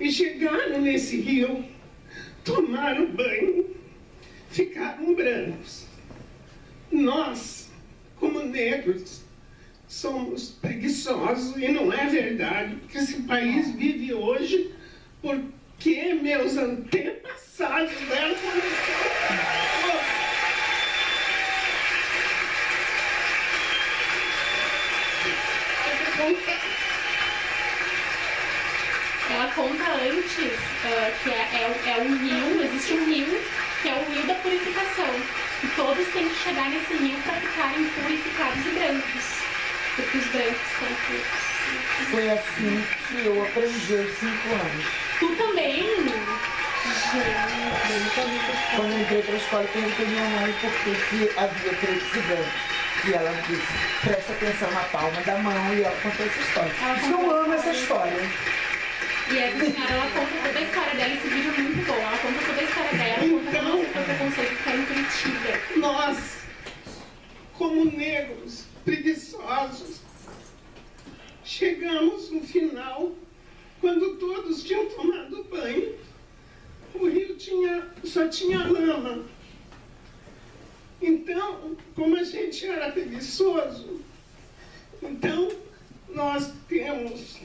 S13: E chegaram nesse rio, tomaram banho, ficaram brancos. Nós, como negros, somos preguiçosos e não é verdade, porque esse país vive hoje porque meus antepassados deram
S1: Ela conta antes que é um rio, existe um rio que é o rio da purificação. E todos têm que chegar nesse rio para ficarem purificados e brancos. Porque os brancos são puros.
S3: Foi assim que eu aprendi aos 5 anos.
S1: Tu também?
S3: Quando eu entrei para a escola, eu perguntei minha mãe por que havia pretos e brancos. E ela disse, presta atenção na palma da mão, e ela contou essa história. Eu amo essa história.
S1: E essa senhora, ela conta toda a história dela, esse vídeo é muito bom. Ela conta toda a história dela, conta como foi o preconceito que foi em Curitiba.
S13: Nós, como negros, preguiçosos, chegamos no final, quando todos tinham tomado banho, o rio só tinha lama. Então, como a gente era preguiçoso, então nós temos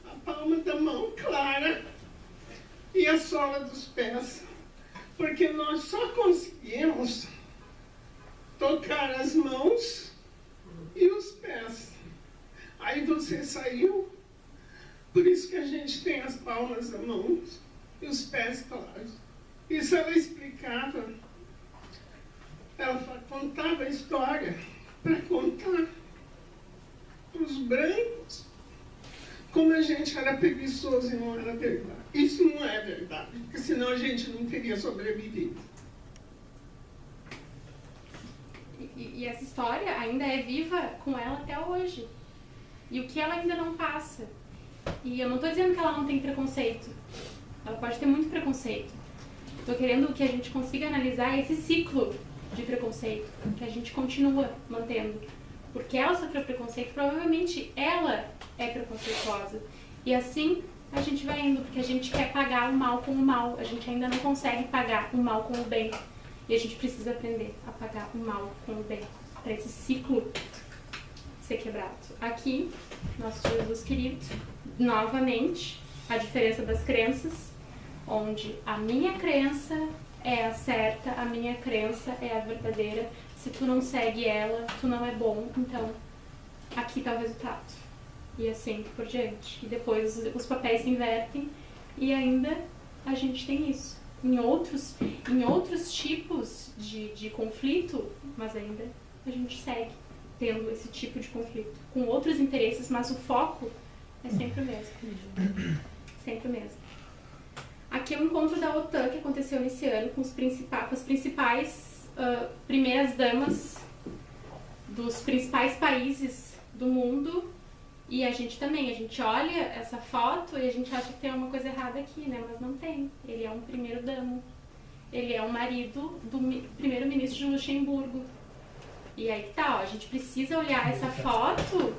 S13: a palma da mão clara e a sola dos pés, porque nós só conseguimos tocar as mãos e os pés. Aí você saiu, por isso que a gente tem as palmas da mão e os pés claros. Isso ela explicava, ela contava a história para contar para os brancos como a gente era preguiçoso e não era verdade. Isso não é verdade, porque senão a gente não teria sobrevivido.
S1: E essa história ainda é viva com ela até hoje. E o que ela ainda não passa. E eu não estou dizendo que ela não tem preconceito. Ela pode ter muito preconceito. Estou querendo que a gente consiga analisar esse ciclo de preconceito, que a gente continua mantendo. Porque ela sofreu preconceito, provavelmente ela é preconceituosa. E assim a gente vai indo, porque a gente quer pagar o mal com o mal. A gente ainda não consegue pagar o mal com o bem. E a gente precisa aprender a pagar o mal com o bem, para esse ciclo ser quebrado. Aqui, nosso Jesus querido, novamente, a diferença das crenças, onde a minha crença é a certa, a minha crença é a verdadeira. Se tu não segue ela, tu não é bom. Então, aqui está o resultado. E assim por diante. E depois os papéis se invertem e ainda a gente tem isso. Em outros tipos de conflito, mas ainda a gente segue tendo esse tipo de conflito. Com outros interesses, mas o foco é sempre o mesmo. Sempre o mesmo. Aqui é o encontro da OTAN que aconteceu nesse ano com as principais primeiras damas dos principais países do mundo. E a gente olha essa foto e a gente acha que tem uma coisa errada aqui, né? Mas não tem. Ele é um primeiro-damo. Ele é o marido do primeiro-ministro de Luxemburgo. E aí tá, ó, a gente precisa olhar essa foto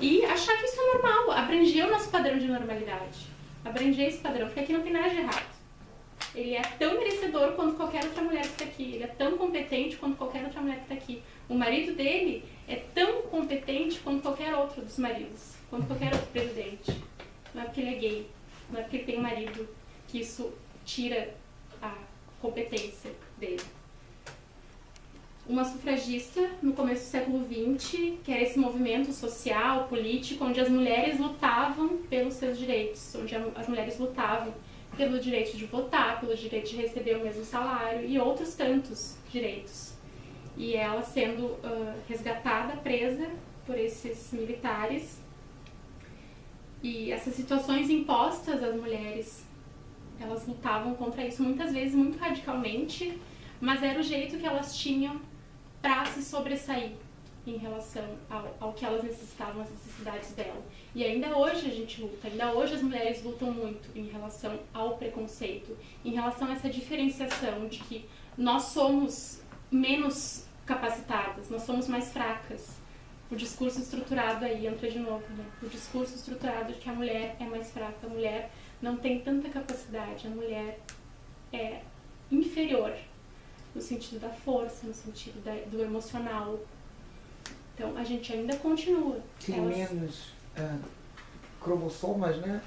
S1: e achar que isso é normal, abranger o nosso padrão de normalidade. Abranger esse padrão, porque aqui não tem nada de errado. Ele é tão merecedor quanto qualquer outra mulher que está aqui. Ele é tão competente quanto qualquer outra mulher que está aqui. O marido dele é tão competente quanto qualquer outro dos maridos, quanto qualquer outro presidente. Não é porque ele é gay, não é porque ele tem um marido que isso tira a competência dele. Uma sufragista no começo do século XX, que era esse movimento social, político, onde as mulheres lutavam pelos seus direitos, onde as mulheres lutavam pelo direito de votar, pelo direito de receber o mesmo salário e outros tantos direitos. E ela sendo resgatada, presa por esses militares. E essas situações impostas às mulheres, elas lutavam contra isso muitas vezes muito radicalmente, mas era o jeito que elas tinham para se sobressair, em relação ao que elas necessitavam, as necessidades dela. E ainda hoje a gente luta, ainda hoje as mulheres lutam muito em relação ao preconceito, em relação a essa diferenciação de que nós somos menos capacitadas, nós somos mais fracas. O discurso estruturado aí entra de novo, né? O discurso estruturado de que a mulher é mais fraca, a mulher não tem tanta capacidade, a mulher é inferior no sentido da força, no sentido do emocional. Então a gente ainda continua.
S3: Tem menos cromossomas, né?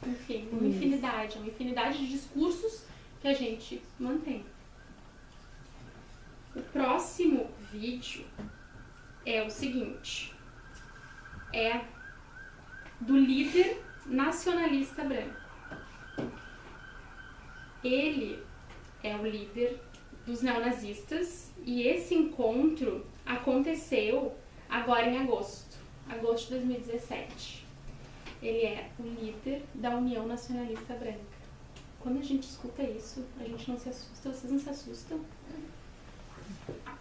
S1: Enfim, uma infinidade de discursos que a gente mantém. O próximo vídeo é o seguinte, é do líder nacionalista branco. Ele é o líder dos neonazistas e esse encontro aconteceu agora em agosto de 2017. Ele é o líder da União Nacionalista Branca. Quando a gente escuta isso, a gente não se assusta, vocês não se assustam?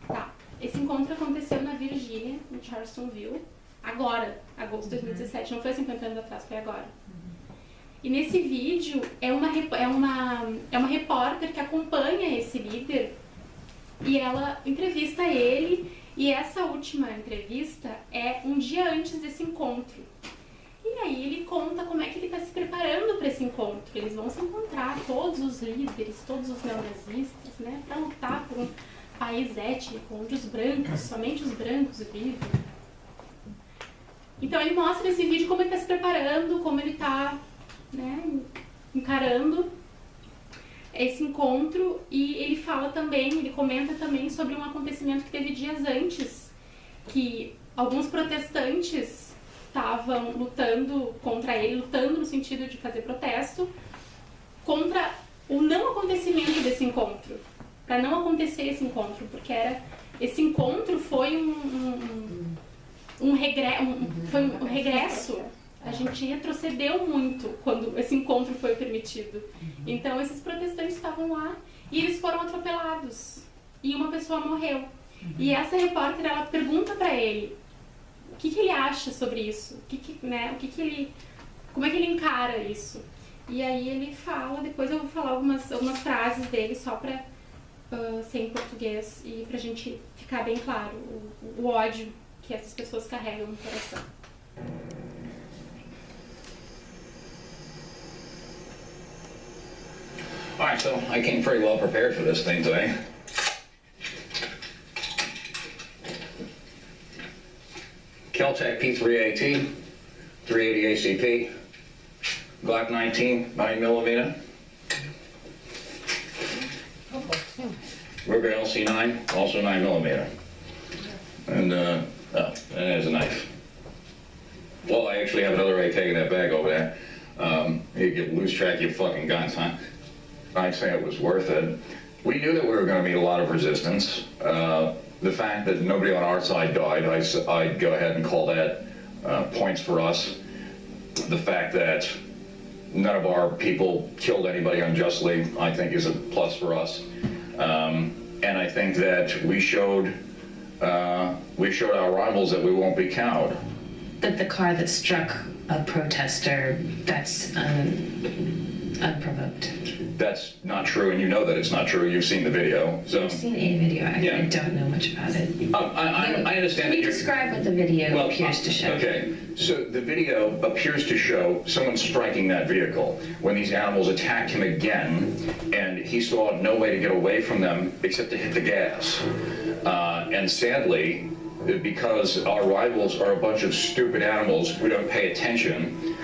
S1: Tá. Esse encontro aconteceu na Virgínia, em Charlottesville, agora, agosto de 2017, não foi 50 anos atrás, foi agora. E nesse vídeo é uma repórter que acompanha esse líder e ela entrevista ele, e essa última entrevista é um dia antes desse encontro. E aí ele conta como é que ele está se preparando para esse encontro. Eles vão se encontrar, todos os líderes, todos os neonazistas, né, para lutar por um país étnico, onde os brancos, somente os brancos vivem. Então ele mostra nesse vídeo como ele está se preparando, como ele está, né, encarando esse encontro, e ele fala também, ele comenta também sobre um acontecimento que teve dias antes, que alguns protestantes estavam lutando contra ele, lutando no sentido de fazer protesto contra o não acontecimento desse encontro, para não acontecer esse encontro, porque esse encontro foi um regresso. A gente retrocedeu muito quando esse encontro foi permitido. Então esses protestantes estavam lá e eles foram atropelados e uma pessoa morreu. E essa repórter, ela pergunta para ele o que ele acha sobre isso, como é que ele encara isso. E aí ele fala, depois eu vou falar algumas frases dele só para ser em português e pra gente ficar bem claro o ódio que essas pessoas carregam no coração.
S14: All right, so I came pretty well prepared for this thing today. Kel-Tec P3AT, 380 ACP, Glock 19, 9mm, Ruger LC9, also 9mm, and there's a knife. Well, I actually have another AK in that bag over there. You lose track of your fucking guns, huh? I'd say it was worth it. We knew that we were going to meet a lot of resistance. The fact that nobody on our side died, I'd go ahead and call that points for us. The fact that none of our people killed anybody unjustly, I think, is a plus for us. And I think that we showed our rivals that we won't be cowed.
S15: That the car that struck a protester, that's unprovoked.
S14: That's not true, and you know that it's not true. You've seen the video. So.
S15: I've seen a video. I don't know much about it.
S14: I understand.
S15: Can you describe what the video appears to show?
S14: Okay, so the video appears to show someone striking that vehicle when these animals attacked him again, and he saw no way to get away from them except to hit the gas. And sadly, because our rivals are a bunch of stupid animals who don't pay attention,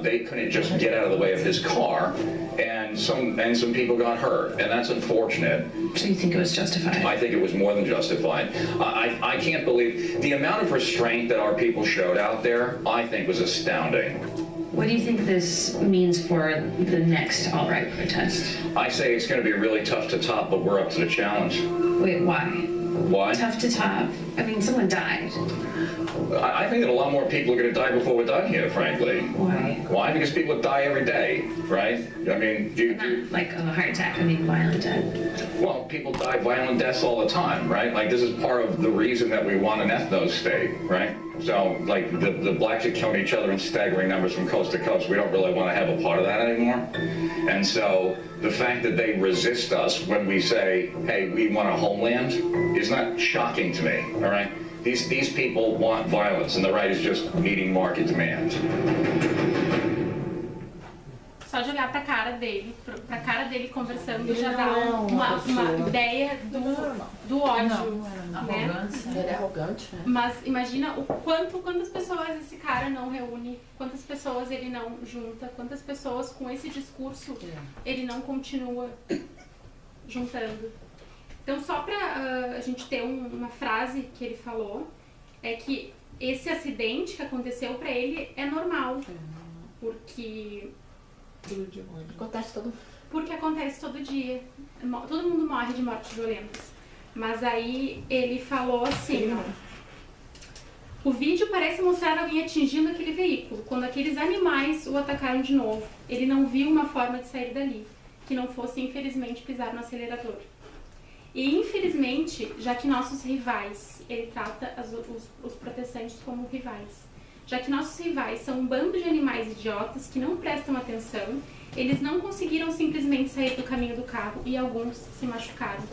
S14: they couldn't just get out of the way of his car, and some people got hurt, and that's unfortunate.
S15: So you think it was justified?
S14: I think it was more than justified. I can't believe the amount of restraint that our people showed out there. I think was astounding.
S15: What do you think this means for the next alt-right protest?
S14: I say it's going to be really tough to top, but we're up to the challenge.
S15: Wait, why?
S14: Why?
S15: Tough to top. I mean, someone died.
S14: I think that a lot more people are going to die before we're done here, frankly.
S15: Why?
S14: Why? Because people die every day, right? I mean,
S15: Not like a heart attack, I mean violent death.
S14: well, people die violent deaths all the time, right? Like, this is part of the reason that we want an ethno state, right? So, like, the blacks are killing each other in staggering numbers from coast to coast. We don't really want to have a part of that anymore. And so, the fact that they resist us when we say, hey, we want a homeland, is not shocking to me, all right? These people want violence, and the right is just meeting market demand.
S1: Só de olhar pra cara dele conversando já dá uma ideia do ódio, né?
S2: Ele é arrogante, né?
S1: Mas imagina quantas pessoas esse cara não reúne, quantas pessoas ele não junta, quantas pessoas com esse discurso ele não continua juntando. Então, só pra a gente ter uma frase que ele falou, é que esse acidente que aconteceu pra ele é normal, porque acontece todo dia. Todo mundo morre de mortes violentas. Mas aí ele falou assim, ó, o vídeo parece mostrar alguém atingindo aquele veículo, quando aqueles animais o atacaram de novo. Ele não viu uma forma de sair dali, que não fosse infelizmente pisar no acelerador. E infelizmente, já que nossos rivais, ele trata os protestantes como rivais, já que nossos rivais são um bando de animais idiotas que não prestam atenção, eles não conseguiram simplesmente sair do caminho do carro e alguns se machucaram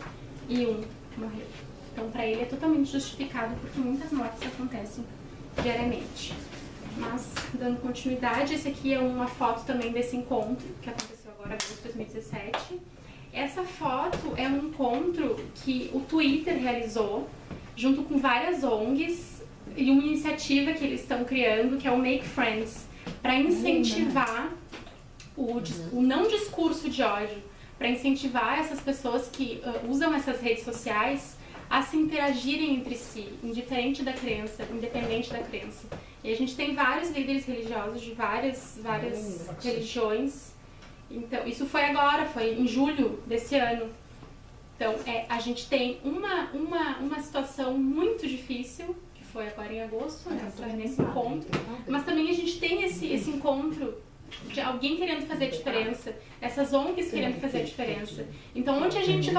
S1: e um morreu. Então, para ele é totalmente justificado porque muitas mortes acontecem diariamente. Mas, dando continuidade, esse aqui é uma foto também desse encontro que aconteceu agora em agosto de 2017. Essa foto é um encontro que o Twitter realizou junto com várias ONGs e uma iniciativa que eles estão criando, que é o Make Friends, para incentivar o não discurso de ódio, para incentivar essas pessoas que usam essas redes sociais a se interagirem entre si, independente da crença. E a gente tem vários líderes religiosos de várias religiões. Então, isso foi agora, foi em julho desse ano. Então, a gente tem uma situação muito difícil, que foi agora em agosto, nesse encontro, mas também a gente tem esse encontro de alguém querendo fazer diferença, essas ONGs querendo fazer diferença. Então, onde a gente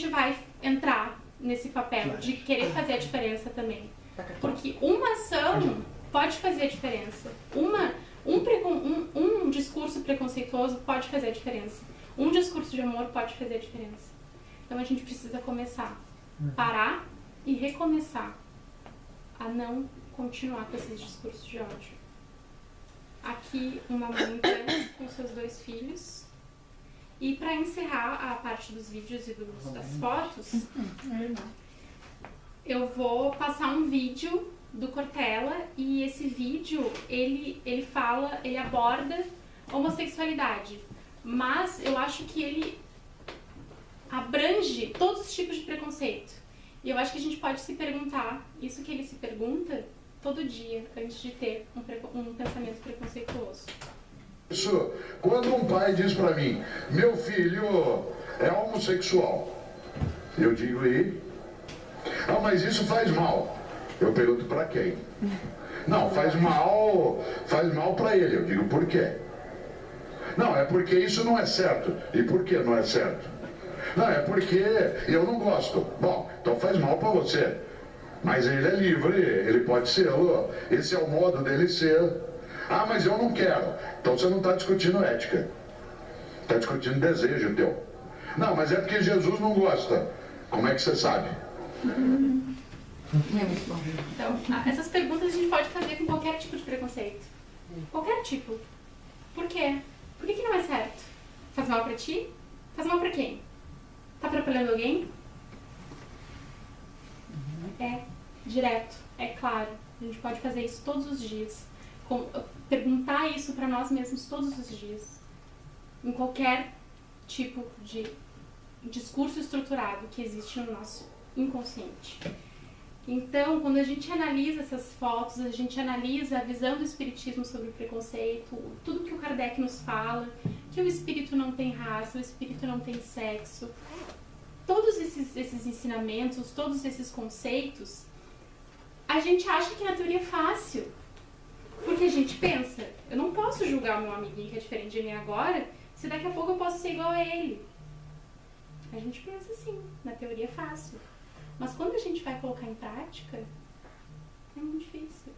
S1: vai entrar nesse papel de querer fazer a diferença também? Porque uma ação pode fazer a diferença. Um discurso preconceituoso pode fazer a diferença. Um discurso de amor pode fazer a diferença. Então a gente precisa começar, parar e recomeçar a não continuar com esses discursos de ódio. Aqui uma mãe trans com seus 2 filhos. E para encerrar a parte dos vídeos e das fotos, eu vou passar um vídeo do Cortella, e esse vídeo ele aborda homossexualidade, mas eu acho que ele abrange todos os tipos de preconceito. E eu acho que a gente pode se perguntar isso que ele se pergunta todo dia antes de ter um pensamento preconceituoso.
S11: Isso, quando um pai diz pra mim, meu filho é homossexual, eu digo, e? Ah, mas isso faz mal. Eu pergunto pra quem? Não, faz mal pra ele. Eu digo, por quê? Não, é porque isso não é certo. E por que não é certo? Não, é porque eu não gosto. Bom, então faz mal pra você. Mas ele é livre, ele pode ser. Esse é o modo dele ser. Ah, mas eu não quero. Então você não está discutindo ética. Está discutindo desejo teu. Não, mas é porque Jesus não gosta. Como é que você sabe?
S1: Então, essas perguntas a gente pode fazer com qualquer tipo de preconceito. Qualquer tipo. Por quê? Por que não é certo? Faz mal pra ti? Faz mal pra quem? Tá atrapalhando alguém? É direto, é claro. A gente pode fazer isso todos os dias. Perguntar isso pra nós mesmos todos os dias. Em qualquer tipo de discurso estruturado que existe no nosso inconsciente. Então, quando a gente analisa essas fotos, a gente analisa a visão do espiritismo sobre o preconceito, tudo que o Kardec nos fala, que o espírito não tem raça, o espírito não tem sexo, todos esses ensinamentos, todos esses conceitos, A gente acha que na teoria é fácil. Porque a gente pensa, eu não posso julgar o meu amiguinho que é diferente de mim agora, se daqui a pouco eu posso ser igual a ele. A gente pensa assim, na teoria é fácil. Mas quando a gente vai colocar em prática, é muito difícil.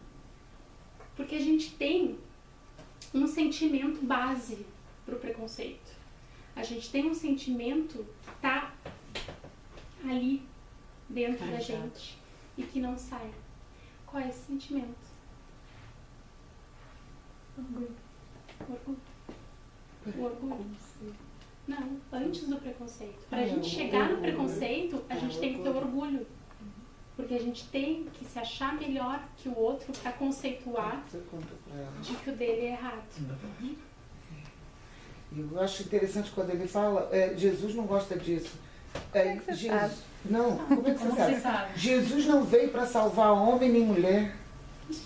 S1: Porque a gente tem um sentimento base pro preconceito. A gente tem um sentimento que tá ali dentro da gente e que não sai. Qual é esse sentimento? Orgulho. Orgulho. O orgulho. Não, antes do preconceito. Pra gente chegar no preconceito, a gente tem que ter orgulho. Porque a gente tem que se achar melhor que o outro pra conceituar de que o dele é errado.
S3: Eu acho interessante quando ele fala, Jesus não gosta disso.
S5: Como é que você sabe?
S3: Não, como é que você sabe? Jesus não veio para salvar homem nem mulher.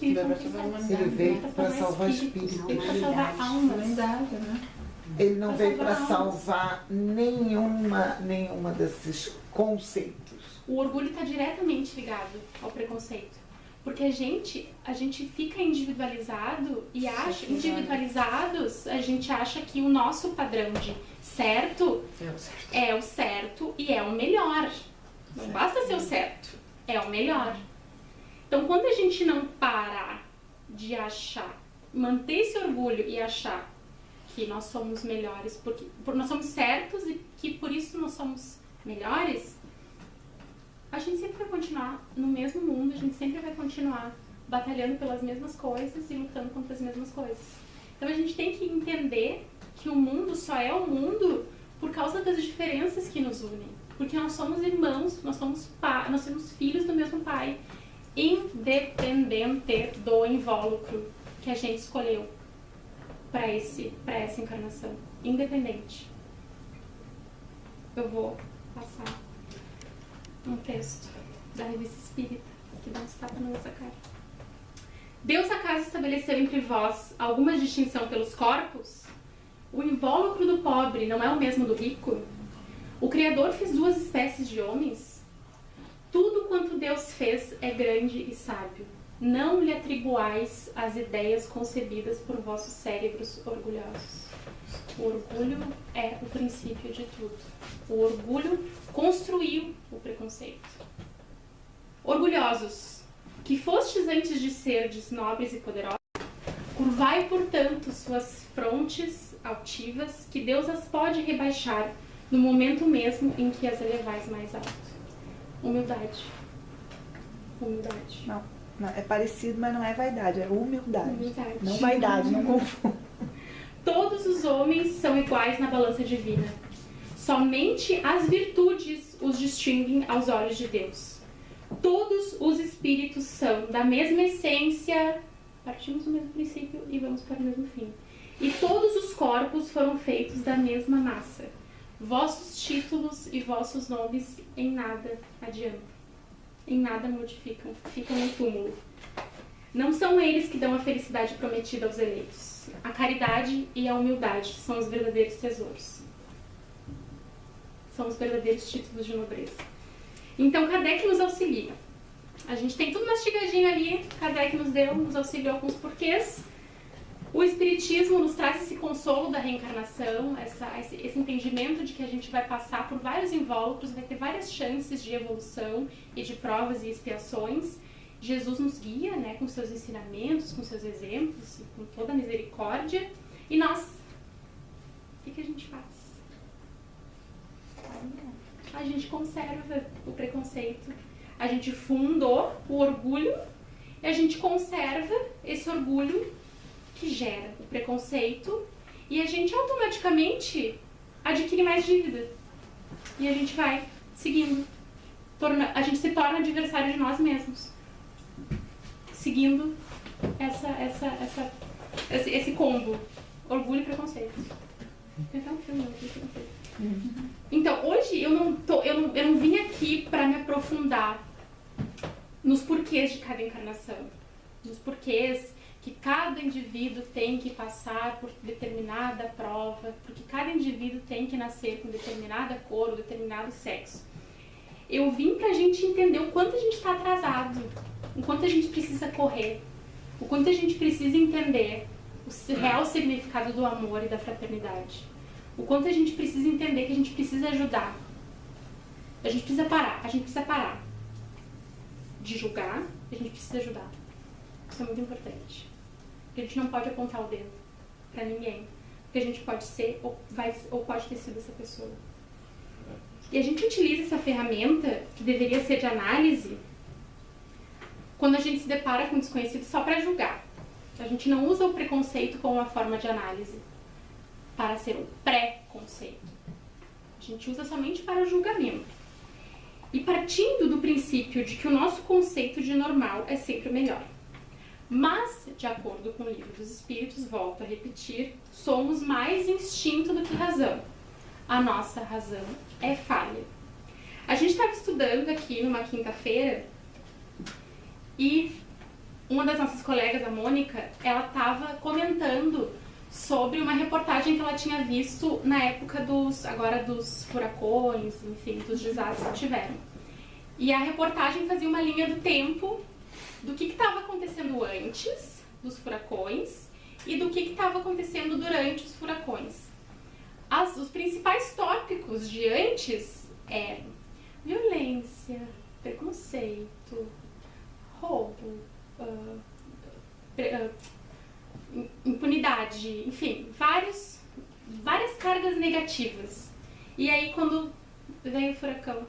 S3: Ele veio para salvar espírito.
S1: Para salvar almas.
S3: Ele não veio para salvar nenhuma desses conceitos.
S1: O orgulho está diretamente ligado ao preconceito. Porque a gente fica individualizado e acha, individualizados, a gente acha que o nosso padrão de certo é o certo e é o melhor. Não basta ser o certo, é o melhor. Então, quando a gente não parar de achar, manter esse orgulho e achar que nós somos melhores, porque nós somos certos e que por isso nós somos melhores, a gente sempre vai continuar no mesmo mundo, a gente sempre vai continuar batalhando pelas mesmas coisas e lutando contra as mesmas coisas. Então a gente tem que entender que o mundo só é o mundo por causa das diferenças que nos unem. Porque nós somos irmãos, nós somos filhos do mesmo pai, independente do invólucro que a gente escolheu para essa encarnação. Independente. Eu vou passar um texto da Revista Espírita que dá um tapa na nossa cara. Deus acaso estabeleceu entre vós alguma distinção pelos corpos? O invólucro do pobre não é o mesmo do rico? O Criador fez duas espécies de homens? Tudo quanto Deus fez é grande e sábio. Não lhe atribuais as ideias concebidas por vossos cérebros orgulhosos. O orgulho é o princípio de tudo. O orgulho construiu o preconceito. Orgulhosos, que fostes antes de serdes nobres e poderosos, curvai, portanto, suas frontes altivas, que Deus as pode rebaixar no momento mesmo em que as elevais mais alto. Humildade. Humildade.
S9: Não, é parecido, mas não é vaidade, é humildade.
S1: Humildade.
S9: Não vaidade, não confunda.
S1: Todos os homens são iguais na balança divina. Somente as virtudes os distinguem aos olhos de Deus. Todos os espíritos são da mesma essência, partimos do mesmo princípio e vamos para o mesmo fim. E todos os corpos foram feitos da mesma massa. Vossos títulos e vossos nomes em nada adiantam, em nada modificam, ficam no túmulo. Não são eles que dão a felicidade prometida aos eleitos. A caridade e a humildade são os verdadeiros tesouros. São os verdadeiros títulos de nobreza. Então, Kardec nos auxilia. A gente tem tudo mastigadinho ali, Kardec nos auxiliou alguns porquês. O Espiritismo nos traz esse consolo da reencarnação, esse entendimento de que a gente vai passar por vários invólucros, vai ter várias chances de evolução e de provas e expiações. Jesus nos guia, né, com seus ensinamentos, com seus exemplos, com toda a misericórdia. E nós, o que a gente faz? A gente conserva o preconceito, a gente fundou o orgulho e a gente conserva esse orgulho que gera o preconceito e a gente automaticamente adquire mais dívida. E a gente vai seguindo. A gente se torna adversário de nós mesmos. Seguindo esse combo. Orgulho e preconceito. Tem até um filme aqui, preconceito. Então, hoje eu não vim aqui para me aprofundar nos porquês de cada encarnação. Nos porquês que cada indivíduo tem que passar por determinada prova, porque cada indivíduo tem que nascer com determinada cor ou determinado sexo. Eu vim pra gente entender o quanto a gente está atrasado. o quanto a gente precisa correr, o quanto a gente precisa entender o real significado do amor e da fraternidade, o quanto a gente precisa entender que a gente precisa ajudar. A gente precisa parar de julgar, a gente precisa ajudar. Isso é muito importante. Porque a gente não pode apontar o dedo pra ninguém. Porque a gente pode ser ou pode ter sido essa pessoa. E a gente utiliza essa ferramenta, que deveria ser de análise, quando a gente se depara com um desconhecido só para julgar. A gente não usa o preconceito como uma forma de análise para ser um pré-conceito. A gente usa somente para o julgamento. E partindo do princípio de que o nosso conceito de normal é sempre o melhor. Mas, de acordo com o Livro dos Espíritos, volto a repetir, somos mais instinto do que razão. A nossa razão é falha. A gente estava estudando aqui numa quinta-feira e uma das nossas colegas, a Mônica, ela estava comentando sobre uma reportagem que ela tinha visto na época dos furacões, enfim, dos desastres que tiveram. E a reportagem fazia uma linha do tempo do que estava acontecendo antes dos furacões e do que estava acontecendo durante os furacões. Os principais tópicos de antes eram violência, preconceito, roubo, impunidade, enfim, várias cargas negativas. E aí, quando veio o furacão,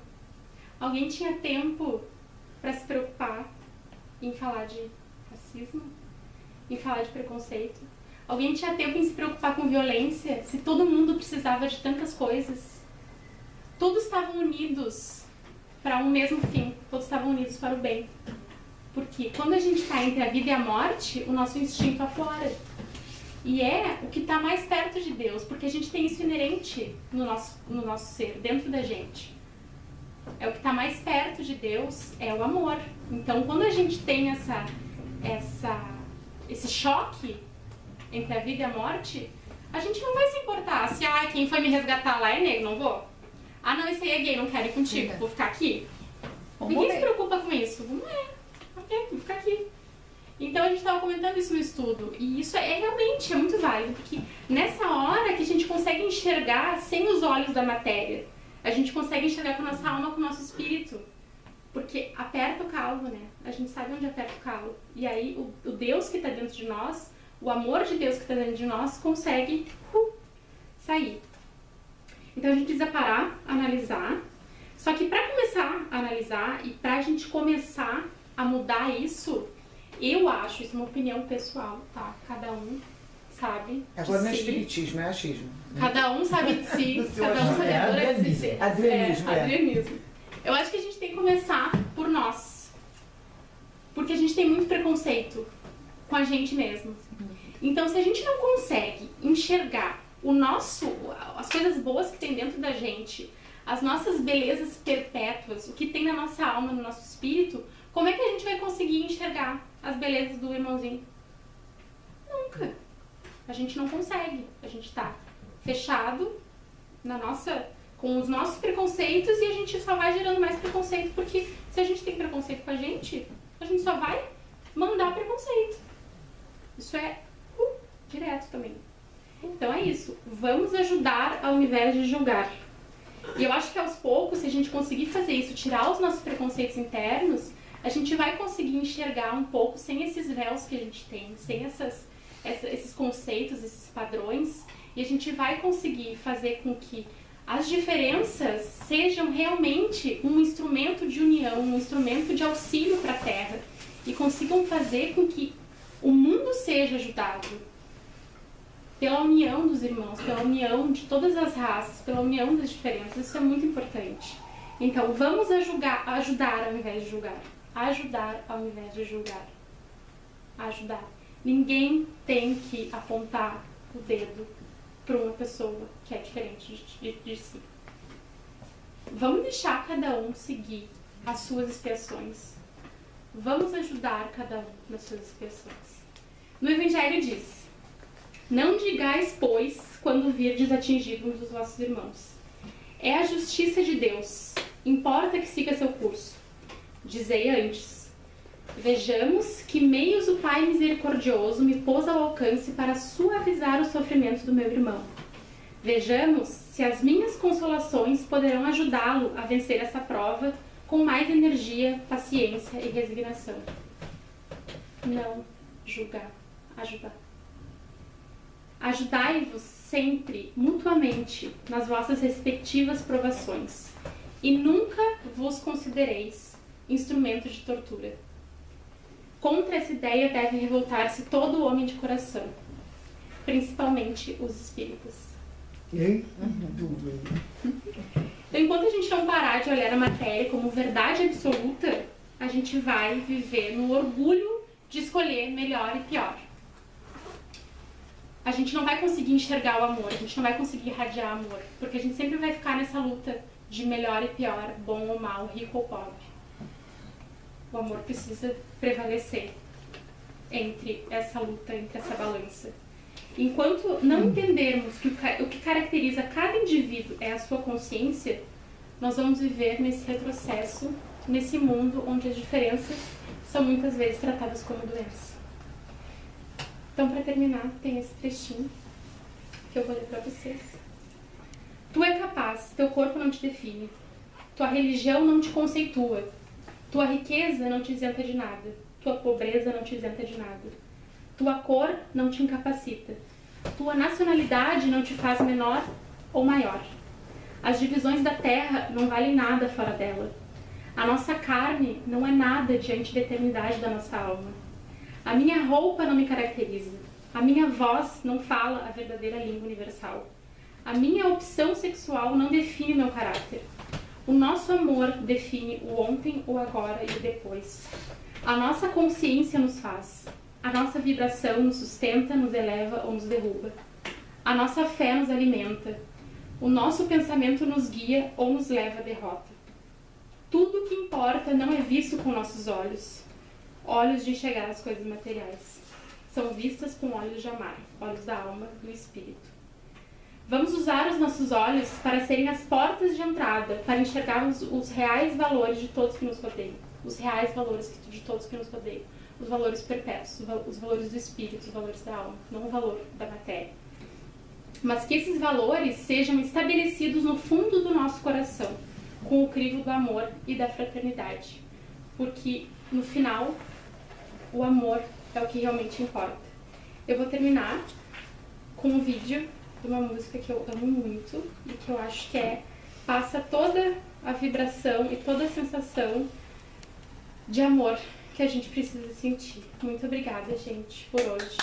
S1: alguém tinha tempo para se preocupar em falar de racismo, em falar de preconceito? Alguém tinha tempo em se preocupar com violência, se todo mundo precisava de tantas coisas? Todos estavam unidos para um mesmo fim, todos estavam unidos para o bem. Porque quando a gente está entre a vida e a morte, o nosso instinto aflora. E é o que está mais perto de Deus, porque a gente tem isso inerente no nosso ser, dentro da gente. É o que está mais perto de Deus, é o amor. Então, quando a gente tem esse choque entre a vida e a morte, a gente não vai se importar se quem foi me resgatar lá é negro, não vou. Não, esse aí é gay, não quero ir contigo, vou ficar aqui. Ninguém se preocupa com isso. Vamos vou ficar aqui. Então a gente estava comentando isso no estudo, e isso realmente é muito válido, porque nessa hora que a gente consegue enxergar sem os olhos da matéria, a gente consegue enxergar com a nossa alma, com o nosso espírito, porque aperta o calo, né? A gente sabe onde aperta o calo. E aí o Deus que está dentro de nós, o amor de Deus que está dentro de nós, consegue sair. Então a gente precisa parar, analisar. Só que para começar a analisar e para a gente começar a mudar isso, eu acho, isso é uma opinião pessoal, tá? Cada um sabe de
S3: Agora não é
S1: si.
S3: espiritismo, é achismo.
S1: Cada um sabe de si, cada um sabe de si. Adrianismo. Eu acho que a gente tem que começar por nós. Porque a gente tem muito preconceito com a gente mesmo. Então, se a gente não consegue enxergar as coisas boas que tem dentro da gente, as nossas belezas perpétuas, o que tem na nossa alma, no nosso espírito, como é que a gente vai conseguir enxergar as belezas do irmãozinho? Nunca. A gente não consegue. A gente tá fechado com os nossos preconceitos e a gente só vai gerando mais preconceito, porque se a gente tem preconceito com a gente só vai mandar preconceito. Isso é direto também. Então é isso. Vamos ajudar ao invés de julgar. E eu acho que aos poucos, se a gente conseguir fazer isso, tirar os nossos preconceitos internos, a gente vai conseguir enxergar um pouco sem esses véus que a gente tem, sem esses conceitos, esses padrões, e a gente vai conseguir fazer com que as diferenças sejam realmente um instrumento de união, um instrumento de auxílio para a Terra, e consigam fazer com que o mundo seja ajudado pela união dos irmãos, pela união de todas as raças, pela união das diferenças. Isso é muito importante. Então, vamos ajudar ao invés de julgar. Ajudar ao invés de julgar. Ajudar. Ninguém tem que apontar o dedo para uma pessoa que é diferente de si. Vamos deixar cada um seguir as suas expiações. Vamos ajudar cada um nas suas expiações. No Evangelho diz: não digais, pois, quando virdes atingido um dos vossos irmãos: é a justiça de Deus, importa que siga seu curso. Dizei antes: Vejamos que meios o Pai misericordioso me pôs ao alcance para suavizar o sofrimento do meu irmão. Vejamos se as minhas consolações poderão ajudá-lo a vencer essa prova com mais energia, paciência e resignação. Não julgar, ajudar. Ajudai-vos sempre, mutuamente, nas vossas respectivas provações, e nunca vos considereis instrumento de tortura. Contra essa ideia deve revoltar-se todo homem de coração, principalmente os espíritas. Então, enquanto a gente não parar de olhar a matéria como verdade absoluta, a gente vai viver no orgulho de escolher melhor e pior. A gente não vai conseguir enxergar o amor, a gente não vai conseguir irradiar amor, porque a gente sempre vai ficar nessa luta de melhor e pior, bom ou mal, rico ou pobre. O amor precisa prevalecer entre essa luta, entre essa balança. Enquanto não entendermos que o que caracteriza cada indivíduo é a sua consciência, nós vamos viver nesse retrocesso, nesse mundo onde as diferenças são muitas vezes tratadas como doença. Então, para terminar, tem esse trechinho que eu vou ler para vocês. Tu é capaz, teu corpo não te define. Tua religião não te conceitua. Tua riqueza não te isenta de nada. Tua pobreza não te isenta de nada. Tua cor não te incapacita. Tua nacionalidade não te faz menor ou maior. As divisões da terra não valem nada fora dela. A nossa carne não é nada diante da eternidade da nossa alma. A minha roupa não me caracteriza. A minha voz não fala a verdadeira língua universal. A minha opção sexual não define meu caráter. O nosso amor define o ontem, o agora e o depois. A nossa consciência nos faz. A nossa vibração nos sustenta, nos eleva ou nos derruba. A nossa fé nos alimenta. O nosso pensamento nos guia ou nos leva à derrota. Tudo o que importa não é visto com nossos olhos. Olhos de enxergar as coisas materiais. São vistas com olhos de amar, olhos da alma, do espírito. Vamos usar os nossos olhos para serem as portas de entrada, para enxergarmos os reais valores de todos que nos rodeiam. Os reais valores de todos que nos rodeiam. Os valores perpétuos, os valores do espírito, os valores da alma, não o valor da matéria. Mas que esses valores sejam estabelecidos no fundo do nosso coração, com o crivo do amor e da fraternidade. Porque, no final, o amor é o que realmente importa. Eu vou terminar com um vídeo de uma música que eu amo muito e que eu acho que passa toda a vibração e toda a sensação de amor que a gente precisa sentir. Muito obrigada, gente, por hoje.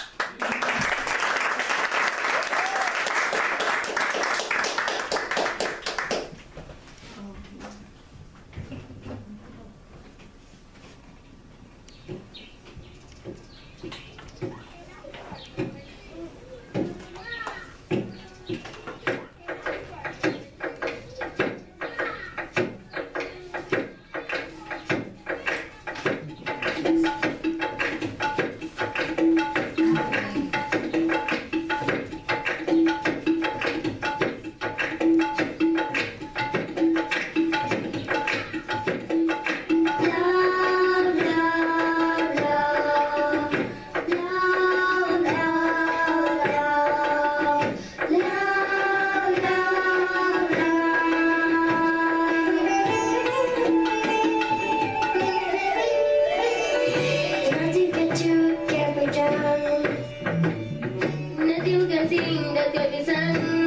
S16: Nothing you can see in the television.